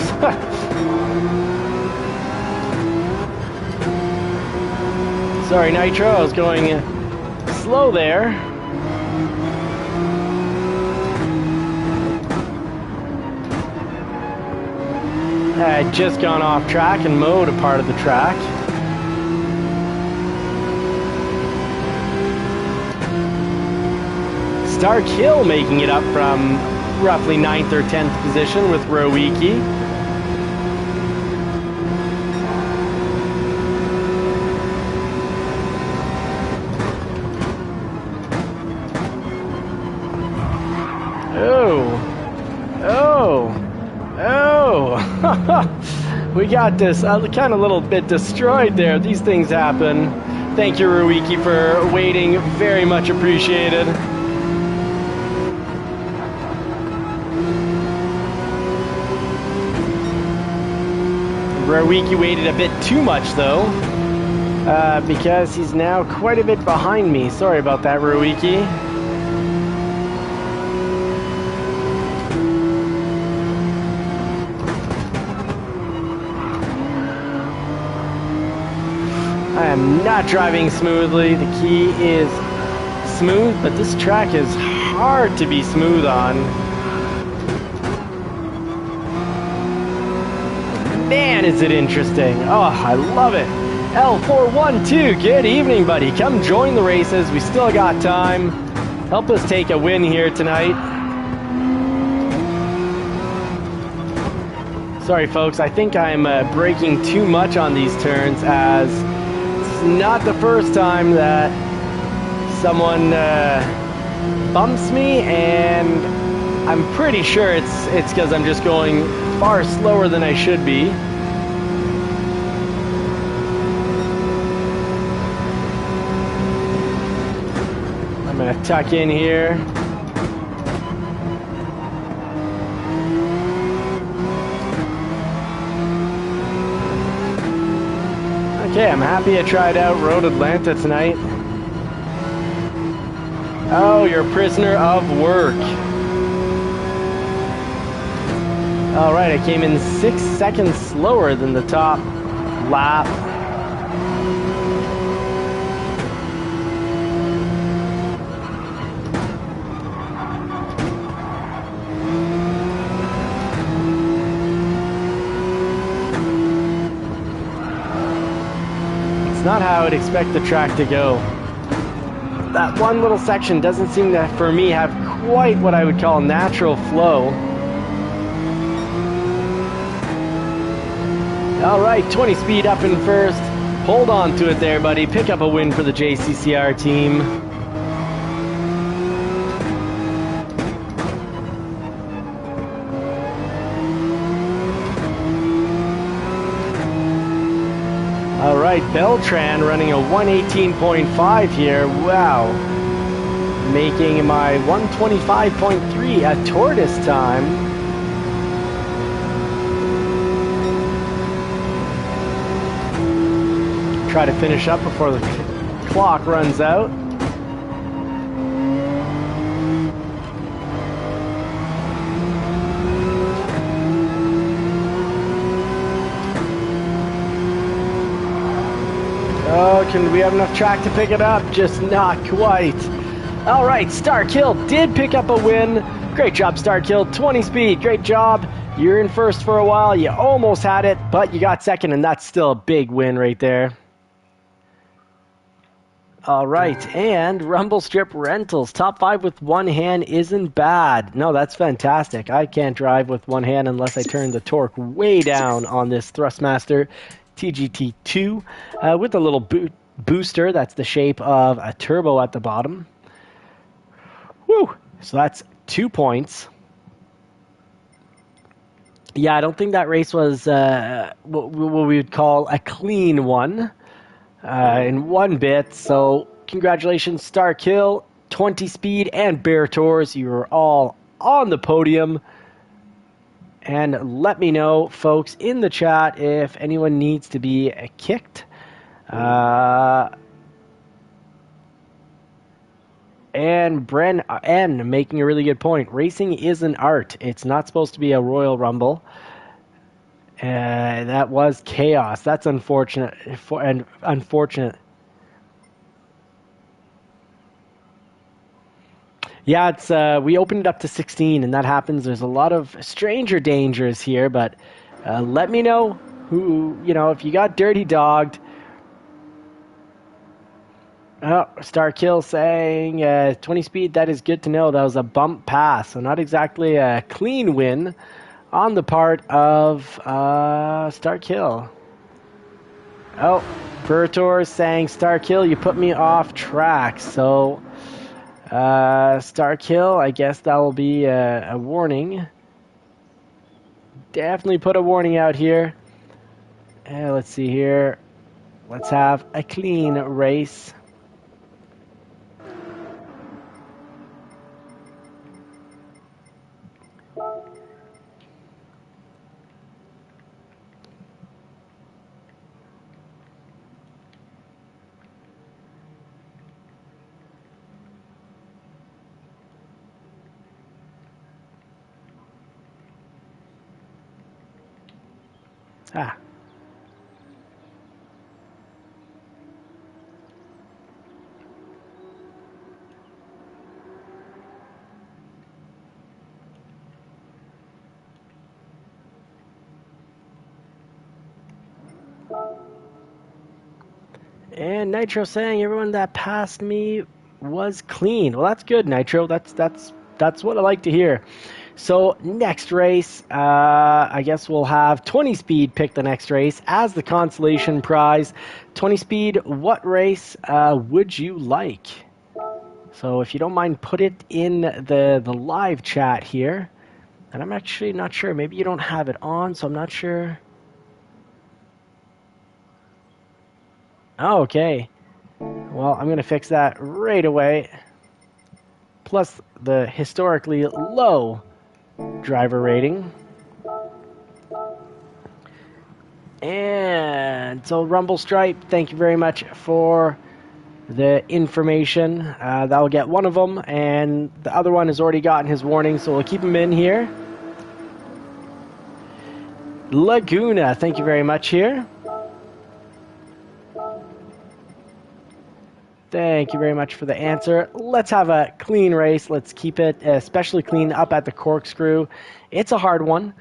Sorry, Nitro, I was going slow there. I had just gone off track and mowed a part of the track. Stark Hill making it up from roughly 9th or 10th position with Rowicki. Oh! We got this kind of little bit destroyed there. These things happen. Thank you, Rowicki, for waiting. Very much appreciated. Rowicki waited a bit too much though, because he's now quite a bit behind me. Sorry about that, Rowicki. I am not driving smoothly. The key is smooth, but this track is hard to be smooth on. Man, is it interesting. Oh, I love it. L412, good evening, buddy. Come join the races. We still got time. Help us take a win here tonight. Sorry, folks. I think I'm braking too much on these turns, as it's not the first time that someone bumps me, and I'm pretty sure it's because I'm just going far slower than I should be. I'm gonna tuck in here. Okay, I'm happy I tried out Road Atlanta tonight. Oh, you're a prisoner of work. Alright, I came in 6 seconds slower than the top lap. It's not how I'd expect the track to go. That one little section doesn't seem to, for me, have quite what I would call natural flow. Alright, 20 speed up in 1st. Hold on to it there, buddy. Pick up a win for the JCCR team. Alright, Beltran running a 118.5 here. Wow. Making my 125.3 a tortoise time. try to finish up before the clock runs out. Oh, can we have enough track to pick it up? Just not quite. All right, Starkill did pick up a win. Great job, Starkill. 20 speed, great job. You're in first for a while. You almost had it, but you got second, and that's still a big win right there. All right, and Rumble Strip Rentals. Top 5 with one hand isn't bad. No, that's fantastic. I can't drive with one hand unless I turn the torque way down on this Thrustmaster TGT2 with a little booster. That's the shape of a turbo at the bottom. Woo! So that's 2 points. Yeah, I don't think that race was what we would call a clean one in one bit. So congratulations, Starkill, 20 speed, and Bear Tours. You are all on the podium. And let me know, folks, in the chat if anyone needs to be kicked. And Bren making a really good point. Racing is an art. It's not supposed to be a Royal Rumble. That was chaos. That's unfortunate. Unfortunate. Yeah, it's we opened it up to 16, and that happens. There's a lot of stranger dangers here, but let me know who, if you got dirty dogged. Oh, Starkill saying 20 speed, that is good to know. That was a bump pass, so not exactly a clean win on the part of Starkill. Oh, Pertor saying, Starkill, you put me off track, so... Starkill, I guess that will be a warning. Definitely put a warning out here. Let's see here. Let's have a clean race. Ah. And Nitro saying everyone that passed me was clean. Well, that's good, Nitro. That's what I like to hear. So next race, I guess we'll have 20 speed pick the next race as the consolation prize. 20 speed, what race would you like? So if you don't mind, put it in the live chat here. And I'm actually not sure. Maybe you don't have it on, so I'm not sure. Oh, okay. Well, I'm going to fix that right away. Plus the historically low driver rating. And so Rumble Stripe, thank you very much for the information. That will get one of them, and the other one has already gotten his warning, so we'll keep him in here. Laguna, thank you very much here. Thank you very much for the answer. Let's have a clean race. Let's keep it especially clean up at the corkscrew. It's a hard one.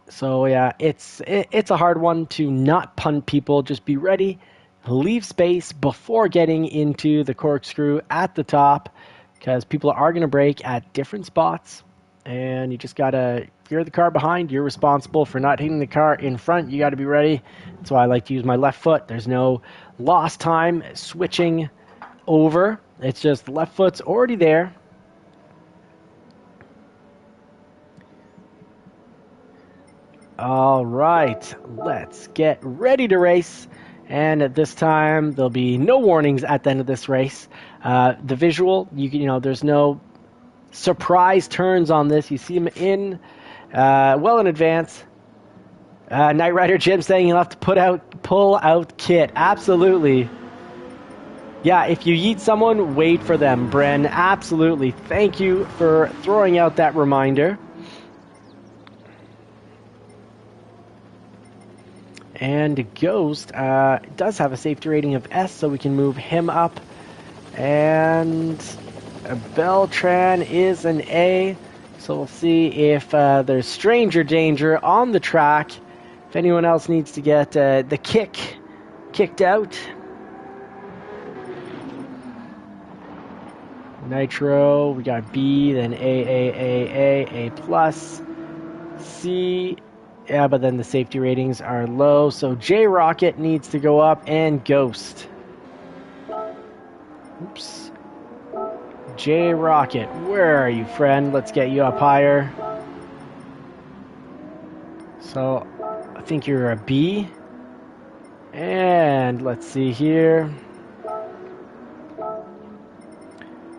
So yeah, it's a hard one to not punt people. Just be ready, leave space before getting into the corkscrew at the top, because people are going to brake at different spots, and you just gotta. If you're the car behind, you're responsible for not hitting the car in front. You got to be ready. That's why I like to use my left foot. There's no lost time switching over. It's just the left foot's already there. All right, let's get ready to race. And at this time, there'll be no warnings at the end of this race. The visual, you know, there's no surprise turns on this. You see them in well in advance. Knight Rider Jim saying you'll have to pull out kit. Absolutely. Yeah, if you yeet someone, wait for them, Bren. Absolutely. Thank you for throwing out that reminder. And Ghost does have a safety rating of S, so we can move him up. And Beltran is an A, so we'll see if there's stranger danger on the track. If anyone else needs to get the kicked out. Nitro, we got B, then A plus, C. Yeah, but then the safety ratings are low, so J Rocket needs to go up, and Ghost. Oops. J Rocket, where are you, friend? Let's get you up higher. So, I think you're a B. And let's see here.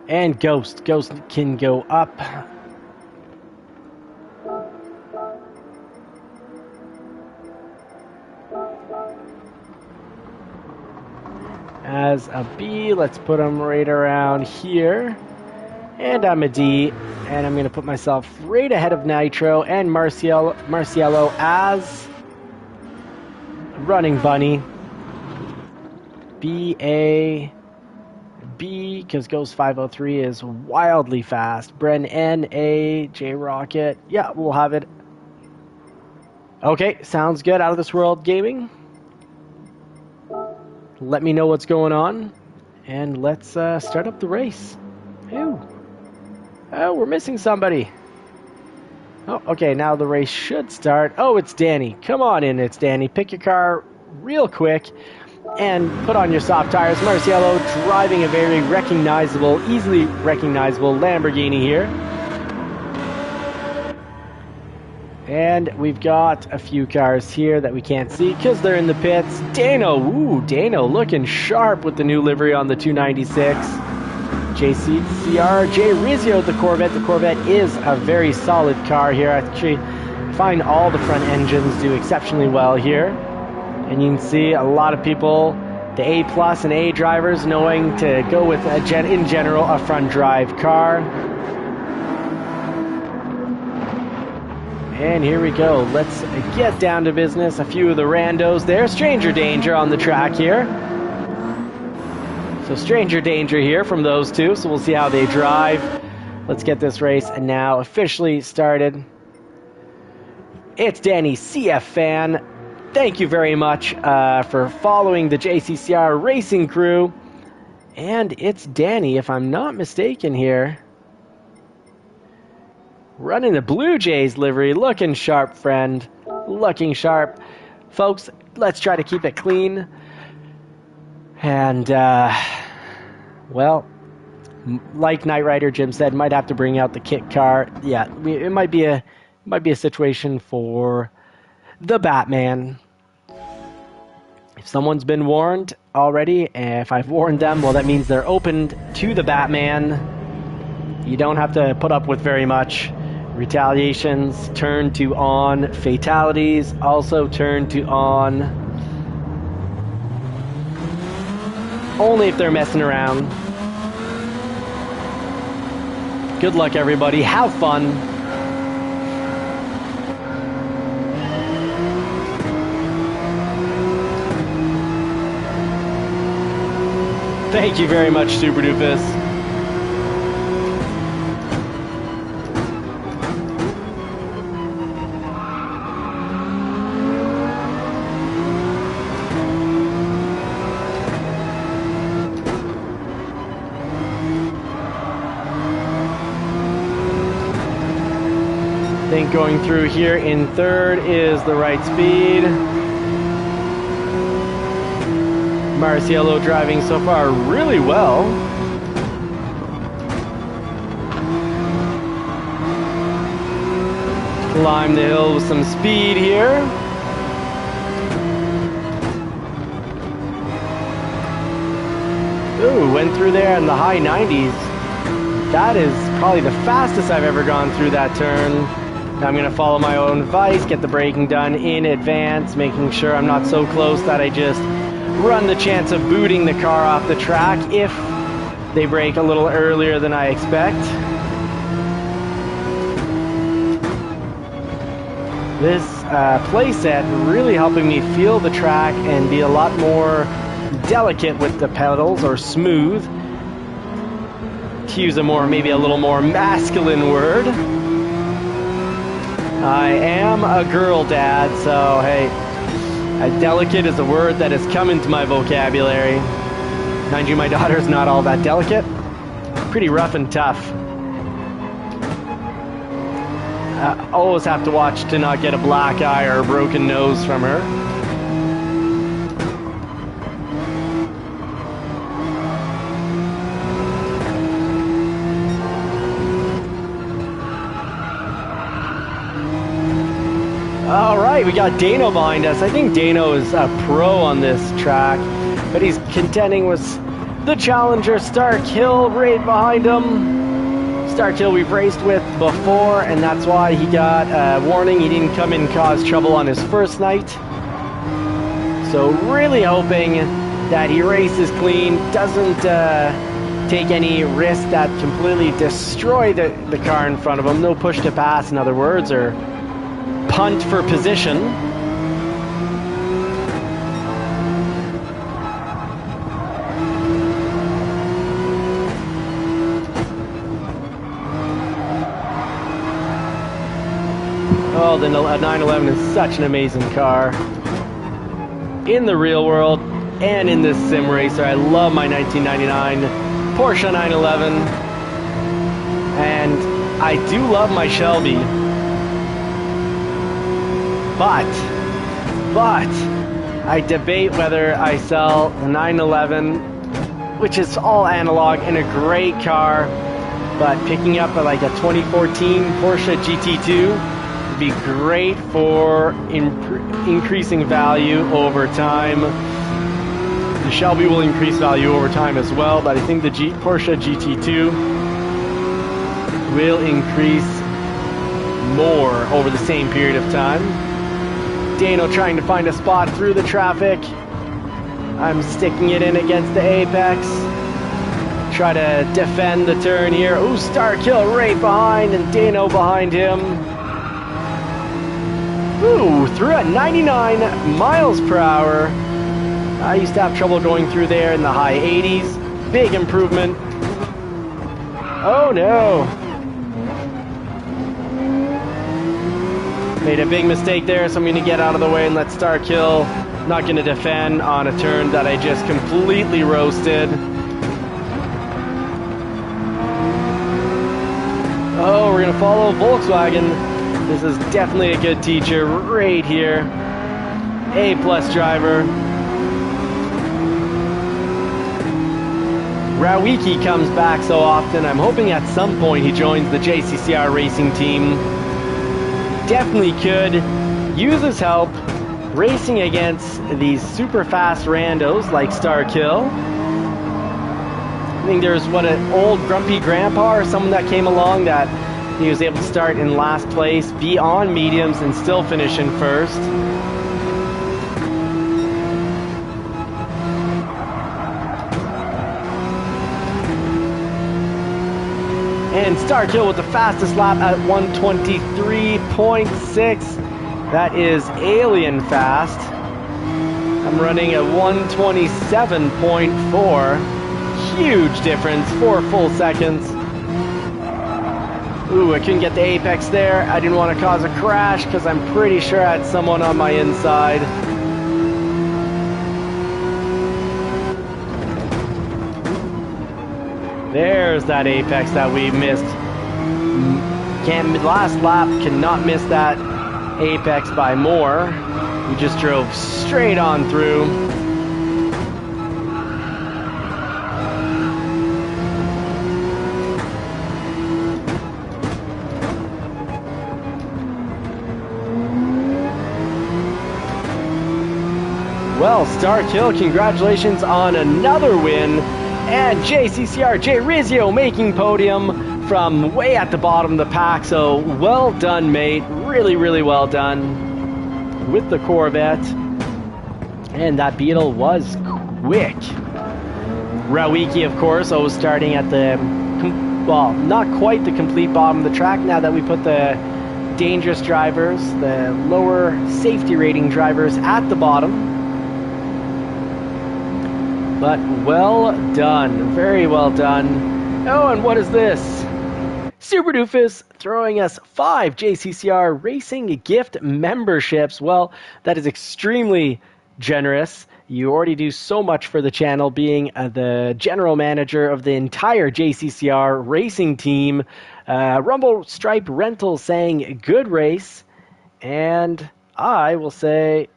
And Ghost. Ghost can go up. As a B, let's put him right around here. And I'm a D, and I'm going to put myself right ahead of Nitro and Marciello as running bunny. B, because Ghost 503 is wildly fast. Bren N, A, J Rocket. Yeah, we'll have it. Okay, sounds good. Out of this world gaming. Let me know what's going on, and let's start up the race. Ew. Oh, we're missing somebody. Oh, okay, now the race should start. Oh, it's Danny. Come on in, it's Danny. Pick your car real quick and put on your soft tires. Marciello driving a very recognizable, easily recognizable Lamborghini here. And we've got a few cars here that we can't see because they're in the pits. Dano, ooh, Dano looking sharp with the new livery on the 296. JCCR, J Rizio, the Corvette. The Corvette is a very solid car here. I actually find all the front engines do exceptionally well here. And you can see a lot of people, the A plus and A drivers, knowing to go with, in general, a front drive car. And here we go. Let's get down to business. A few of the randos there. Stranger danger on the track here. So stranger danger here from those two. So we'll see how they drive. Let's get this race and now officially started. It's Danny, CF fan. Thank you very much for following the JCCR racing crew. And it's Danny, if I'm not mistaken here. Running the Blue Jays livery, looking sharp, friend. Looking sharp. Folks, let's try to keep it clean. And, well, like Knight Rider Jim said, might have to bring out the kit car. Yeah, it might be a situation for the Batman. If someone's been warned already, if I've warned them, well, that means they're open to the Batman. You don't have to put up with very much. Retaliations turn to on. Fatalities also turn to on. Only if they're messing around. Good luck, everybody. Have fun. Thank you very much, Super Doofus. I think going through here in third is the right speed. Marciello driving so far really well. Climb the hill with some speed here. Ooh, went through there in the high 90s. That is probably the fastest I've ever gone through that turn. I'm going to follow my own advice, get the braking done in advance, making sure I'm not so close that I just run the chance of booting the car off the track if they brake a little earlier than I expect. This playset really helping me feel the track and be a lot more delicate with the pedals, or smooth, to use a maybe a little more masculine word. I am a girl dad, so hey, delicate is a word that has come into my vocabulary. Mind you, my daughter's not all that delicate. Pretty rough and tough. Always have to watch to not get a black eye or a broken nose from her. All right, we got Dano behind us. I think Dano is a pro on this track, but he's contending with the challenger Stark Hill right behind him. Stark Hill we've raced with before, and that's why he got a warning. He didn't come and cause trouble on his first night. So really hoping that he races clean, doesn't take any risk that completely destroy the car in front of him. No push to pass, in other words, or punt for position. Oh, the 911 is such an amazing car. In the real world and in this sim racer, I love my 1999 Porsche 911. And I do love my Shelby. But I debate whether I sell the 911, which is all analog and a great car, but picking up like a 2014 Porsche GT2 would be great for increasing value over time. The Shelby will increase value over time as well, but I think the Porsche GT2 will increase more over the same period of time. Dano trying to find a spot through the traffic. I'm sticking it in against the apex. Try to defend the turn here. Ooh, Stark Hill right behind, and Dano behind him. Ooh, through at 99 miles per hour. I used to have trouble going through there in the high 80s. Big improvement. Oh no. Made a big mistake there, so I'm going to get out of the way and let Stark Hill. Not going to defend on a turn that I just completely roasted. Oh, we're going to follow Volkswagen. This is definitely a good teacher right here. A+ driver. Rawiki comes back so often. I'm hoping at some point he joins the JCCR racing team. Definitely could use his help racing against these super fast randos like Stark Hill. I think there's an old grumpy grandpa or someone that came along that he was able to start in last place, be on mediums, and still finish in first. And Stark Hill with the fastest lap at 123.6. That is alien fast. I'm running a 127.4. Huge difference, 4 full seconds. Ooh, I couldn't get the apex there. I didn't want to cause a crash because I'm pretty sure I had someone on my inside. There's that apex that we missed. Last lap cannot miss that apex by more. We just drove straight on through. Well, Stark Hill, congratulations on another win. And JCCR Jay Rizio making podium from way at the bottom of the pack. So well done, mate. Really, really well done with the Corvette. And that Beetle was quick. Rawiki, of course, always starting at the, well, not quite the complete bottom of the track now that we put the dangerous drivers, the lower safety rating drivers at the bottom. But well done, very well done. Oh, and what is this? Super Doofus throwing us 5 JCCR Racing gift memberships. Well, that is extremely generous. You already do so much for the channel, being the general manager of the entire JCCR Racing team. Rumble Stripe Rental saying good race. And I will say,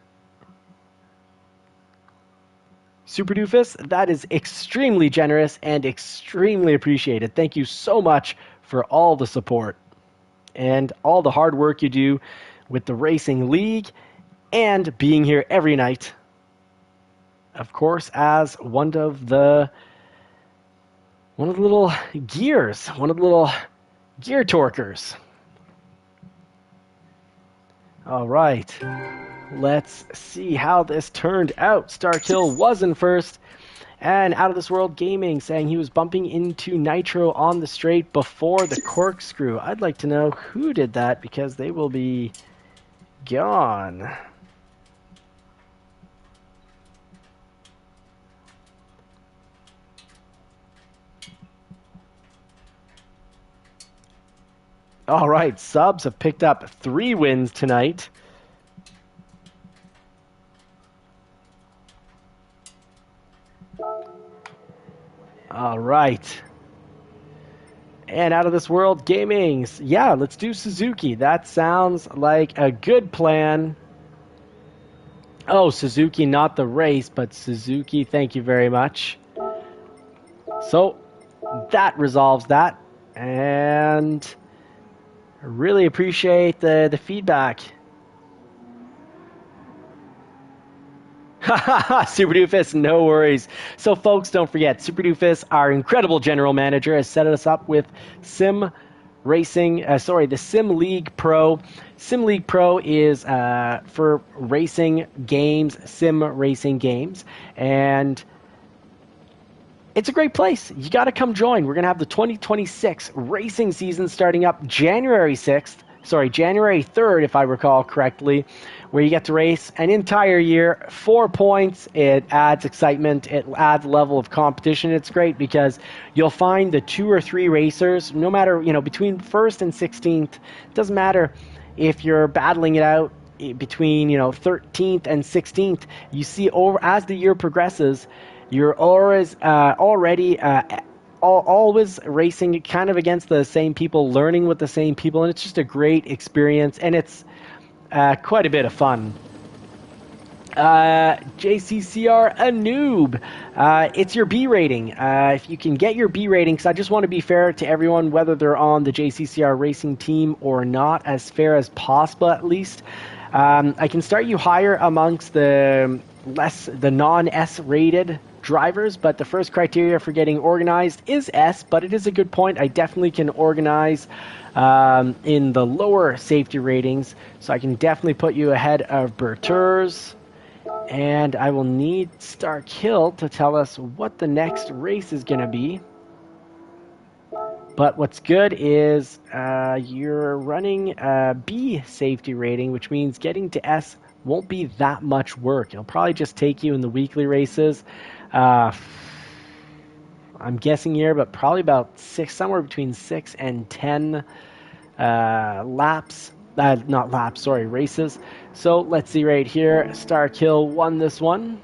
Super Doofus, that is extremely generous and extremely appreciated. Thank you so much for all the support and all the hard work you do with the Racing League and being here every night. Of course, as one of the little gears, one of the little gear torquers. All right. Let's see how this turned out. Starkill was in first, and Out of This World Gaming saying he was bumping into Nitro on the straight before the corkscrew. I'd like to know who did that, because they will be gone. All right, subs have picked up 3 wins tonight. All right. And Out of This World Gaming's, yeah, let's do Suzuki. That sounds like a good plan. Oh, Suzuki, not the race, but Suzuki, thank you very much. So that resolves that. And I really appreciate the feedback. Super Doofus, no worries. So folks, don't forget, Super Doofus, our incredible general manager, has set us up with the Sim League Pro. Sim League Pro is for racing games, sim racing games, and it's a great place. You got to come join. We're going to have the 2026 racing season starting up January 3rd, if I recall correctly, where you get to race an entire year, 4 points. It adds excitement. It adds level of competition. It's great because you'll find the 2 or 3 racers, no matter, between 1st and 16th. It doesn't matter if you're battling it out between, 13th and 16th. You see, as the year progresses, you're always always racing kind of against the same people, learning with the same people, and it's just a great experience, and it's quite a bit of fun. JCCR a noob. It's your B rating. If you can get your B rating, because I just want to be fair to everyone, whether they're on the JCCR racing team or not, as fair as possible at least. I can start you higher amongst the non-S rated drivers, but the first criteria for getting organized is S, but it is a good point. I definitely can organize in the lower safety ratings, so I can definitely put you ahead of Berturs. And I will need Starkill to tell us what the next race is going to be. But what's good is you're running a B safety rating, which means getting to S won't be that much work. It'll probably just take you in the weekly races. I'm guessing here, but probably about somewhere between 6 and 10 races. So let's see right here. Starkill won this one.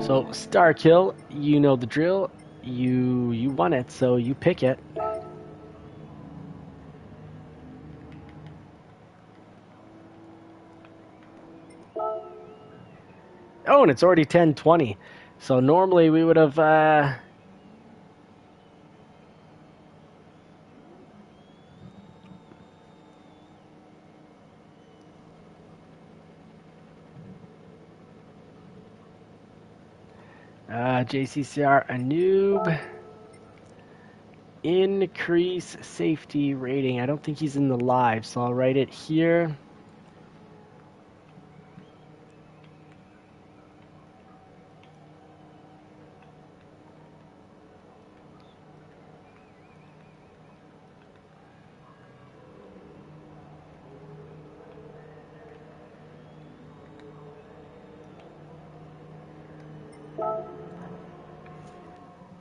So Starkill, you know the drill. You won it, so you pick it. Oh, and it's already 10:20. So normally we would have JCCR a noob. Increase safety rating. I don't think he's in the live, so I'll write it here.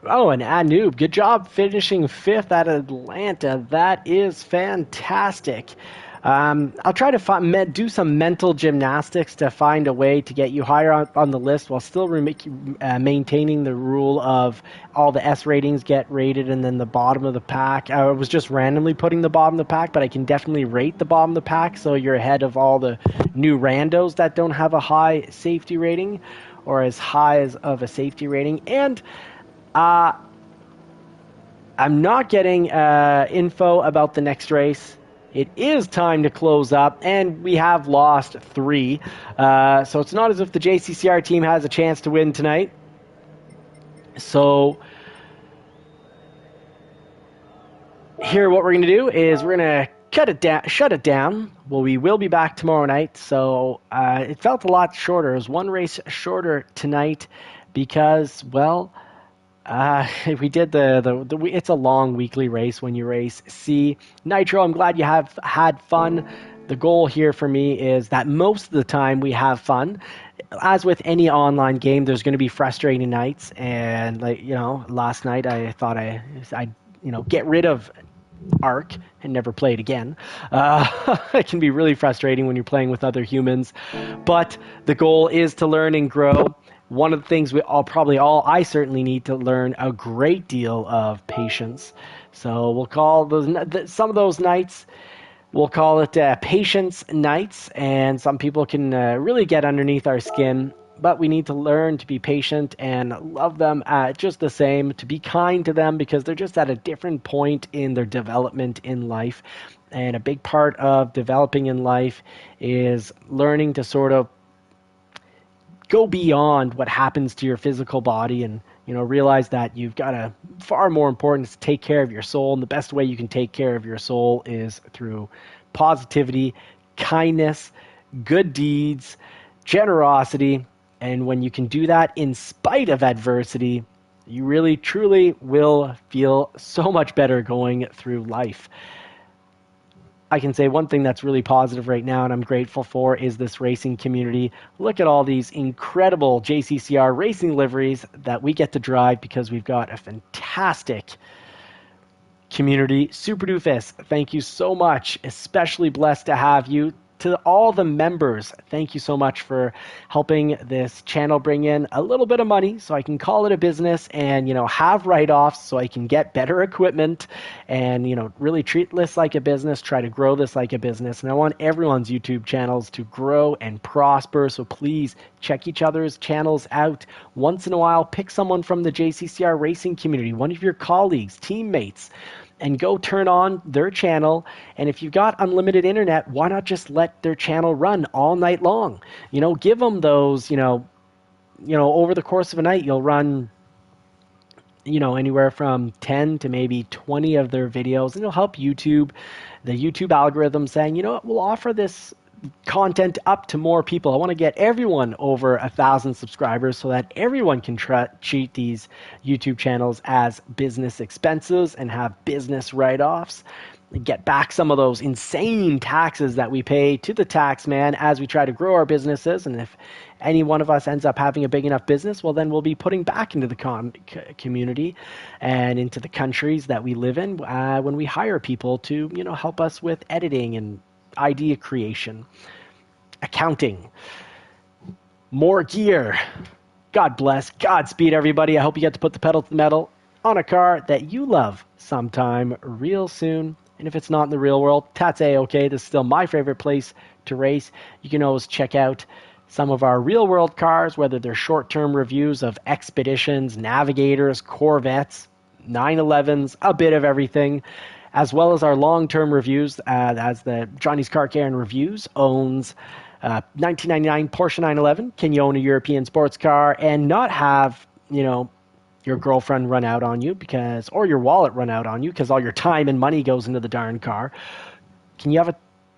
Oh, and Anoop, good job finishing 5th at Atlanta. That is fantastic. I'll try to do some mental gymnastics to find a way to get you higher on the list while still maintaining the rule of all the S ratings get rated and then the bottom of the pack. I was just randomly putting the bottom of the pack, but I can definitely rate the bottom of the pack so you're ahead of all the new randos that don't have a high safety rating or as high as of a safety rating. And I'm not getting info about the next race. It is time to close up, and we have lost 3. So it's not as if the JCCR team has a chance to win tonight. So here what we're going to do is we're going to shut it down. Well, we will be back tomorrow night. So it felt a lot shorter. It was one race shorter tonight because, well, we did it's a long weekly race when you race C. Nitro, I'm glad you have had fun. The goal here for me is that most of the time we have fun. As with any online game, there's going to be frustrating nights. And last night I thought I'd get rid of Arc and never play it again. It can be really frustrating when you're playing with other humans. But the goal is to learn and grow. One of the things I certainly need to learn a great deal of patience. So we'll call some of those nights, we'll call it patience nights, and some people can really get underneath our skin, but we need to learn to be patient and love them just the same, to be kind to them because they're just at a different point in their development in life. And a big part of developing in life is learning to sort of go beyond what happens to your physical body and realize that you've got a far more important to take care of your soul, and the best way you can take care of your soul is through positivity, kindness, good deeds, generosity, and when you can do that in spite of adversity, you really truly will feel so much better going through life. I can say one thing that's really positive right now and I'm grateful for is this racing community. Look at all these incredible JCCR racing liveries that we get to drive because we've got a fantastic community. Super Doofus, thank you so much. Especially blessed to have you. To all the members, thank you so much for helping this channel bring in a little bit of money so I can call it a business and, have write-offs so I can get better equipment and, really treat this like a business, try to grow this like a business. And I want everyone's YouTube channels to grow and prosper. So please check each other's channels out. Once in a while, pick someone from the JCCR racing community, one of your colleagues, teammates, and go turn on their channel. And if you've got unlimited internet, why not just let their channel run all night long? Give them those, over the course of a night, you'll run, anywhere from 10 to maybe 20 of their videos. And it'll help the YouTube algorithm saying, we'll offer this content up to more people. I want to get everyone over 1,000 subscribers so that everyone can treat these YouTube channels as business expenses and have business write-offs. Get back some of those insane taxes that we pay to the tax man as we try to grow our businesses. And if any one of us ends up having a big enough business, well, then we'll be putting back into the community and into the countries that we live in when we hire people to, help us with editing and idea creation, accounting, more gear. God bless. Godspeed, everybody. I hope you get to put the pedal to the metal on a car that you love sometime real soon. And if it's not in the real world, that's A-okay. This is still my favorite place to race. You can always check out some of our real world cars, whether they're short-term reviews of Expeditions, Navigators, Corvettes, 911s, a bit of everything, as well as our long-term reviews, as the Johnny's Car Care and Reviews owns 1999 Porsche 911. Can you own a European sports car and not have, your girlfriend run out on you because, or your wallet run out on you because all your time and money goes into the darn car, can you have a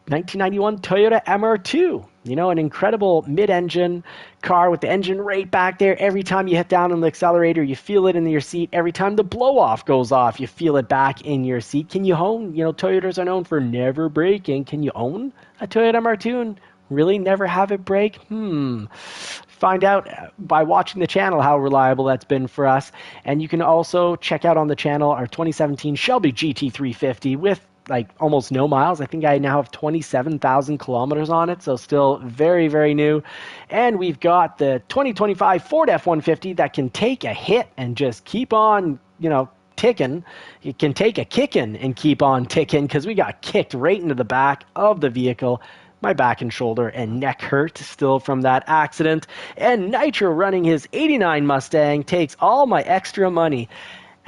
1991 Toyota MR2? You know, an incredible mid-engine car with the engine right back there. Every time you hit down on the accelerator, you feel it in your seat. Every time the blow-off goes off, you feel it back in your seat. Can you own, you know, Toyotas are known for never braking. Can you own a Toyota MR2 and really never have it break? Find out by watching the channel how reliable that's been for us. And you can also check out on the channel our 2017 Shelby GT350 with like almost no miles. I think I now have 27,000 kilometers on it, so still very, very new. And we've got the 2025 Ford F-150 that can take a hit and just keep on, you know, ticking. It can take a kicking and keep on ticking because we got kicked right into the back of the vehicle. My back and shoulder and neck hurt still from that accident. And Nitro running his 89 Mustang takes all my extra money.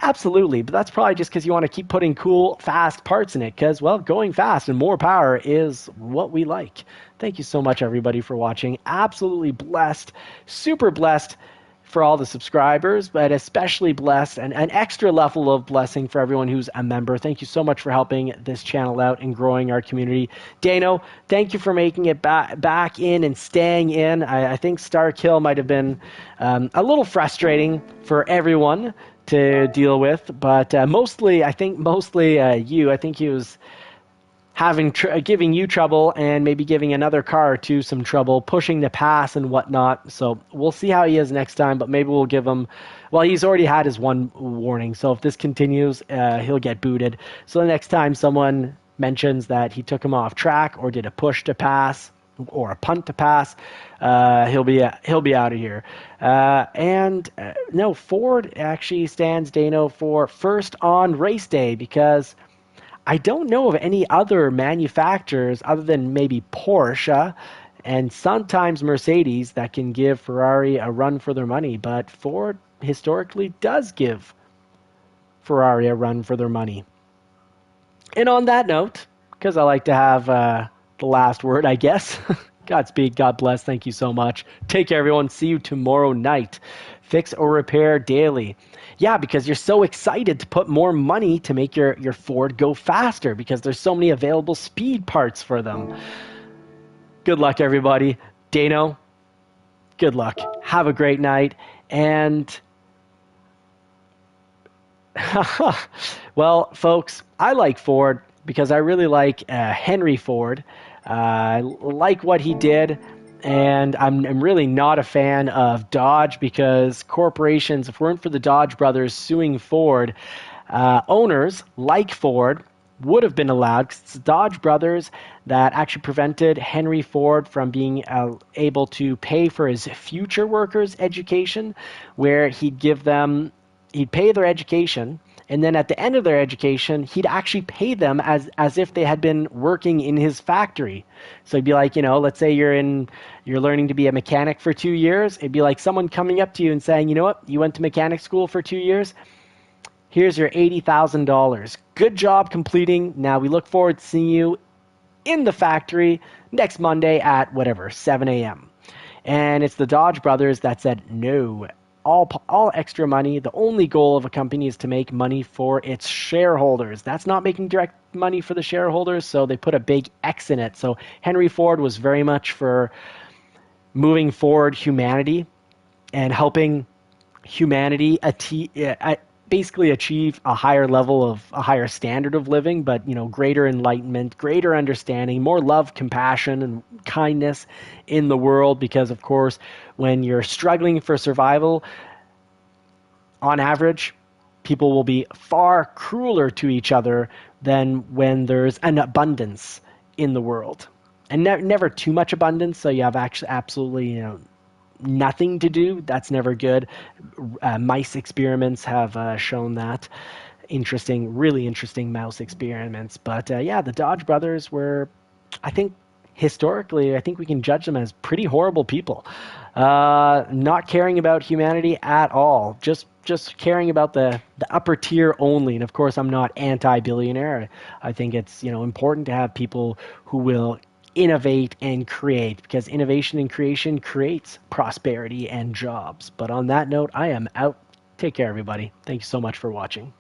Absolutely, but that's probably just because you want to keep putting cool, fast parts in it because, well, going fast and more power is what we like. Thank you so much, everybody, for watching. Absolutely blessed, super blessed for all the subscribers, but especially blessed and an extra level of blessing for everyone who's a member. Thank you so much for helping this channel out and growing our community. Dano, thank you for making it back in and staying in. I think Starkill might have been a little frustrating for everyone to deal with, but mostly you. I think he was giving you trouble and maybe giving another car or two some trouble, pushing the pass and whatnot. So we'll see how he is next time, but maybe we'll give him, well, he's already had his one warning. So if this continues, he'll get booted. So the next time someone mentions that he took him off track or did a push to pass or a punt to pass, he'll be out of here. No, Ford actually stands, Dano, for first on race day because I don't know of any other manufacturers other than maybe Porsche and sometimes Mercedes that can give Ferrari a run for their money, but Ford historically does give Ferrari a run for their money. And on that note, because I like to have the last word, I guess, Godspeed, God bless, thank you so much. Take care, everyone. See you tomorrow night. Fix or repair daily. Yeah, because you're so excited to put more money to make your Ford go faster because there's so many available speed parts for them. Good luck, everybody. Dano, good luck. Have a great night. And, well, folks, I like Ford because I really like Henry Ford. I like what he did. And I'm really not a fan of Dodge because corporations, if it weren't for the Dodge brothers suing Ford, owners like Ford would have been allowed. 'Cause it's the Dodge brothers that actually prevented Henry Ford from being able to pay for his future workers' education, where he'd pay their education. And then at the end of their education, he'd actually pay them as if they had been working in his factory. So it'd be like, you know, let's say you're learning to be a mechanic for 2 years. It'd be like someone coming up to you and saying, you know what, you went to mechanic school for 2 years. Here's your $80,000. Good job completing. Now we look forward to seeing you in the factory next Monday at whatever, 7 a.m. And it's the Dodge brothers that said no. All extra money. The only goal of a company is to make money for its shareholders. That's not making direct money for the shareholders, so they put a big X in it. So Henry Ford was very much for moving forward humanity and helping humanity basically achieve a higher standard of living, but, you know, greater enlightenment, greater understanding, more love, compassion, and kindness in the world. Because, of course, when you're struggling for survival, on average, people will be far crueler to each other than when there's an abundance in the world. And never too much abundance, so you have absolutely, you know, nothing to do. That's never good. Mice experiments have shown that. Really interesting mouse experiments. But yeah, the Dodge brothers were, I think, historically, I think we can judge them as pretty horrible people. Not caring about humanity at all. Just caring about the upper tier only. And of course, I'm not anti-billionaire. I think it's, you know, important to have people who will innovate and create, because innovation and creation creates prosperity and jobs. But on that note, I am out. Take care, everybody. Thank you so much for watching.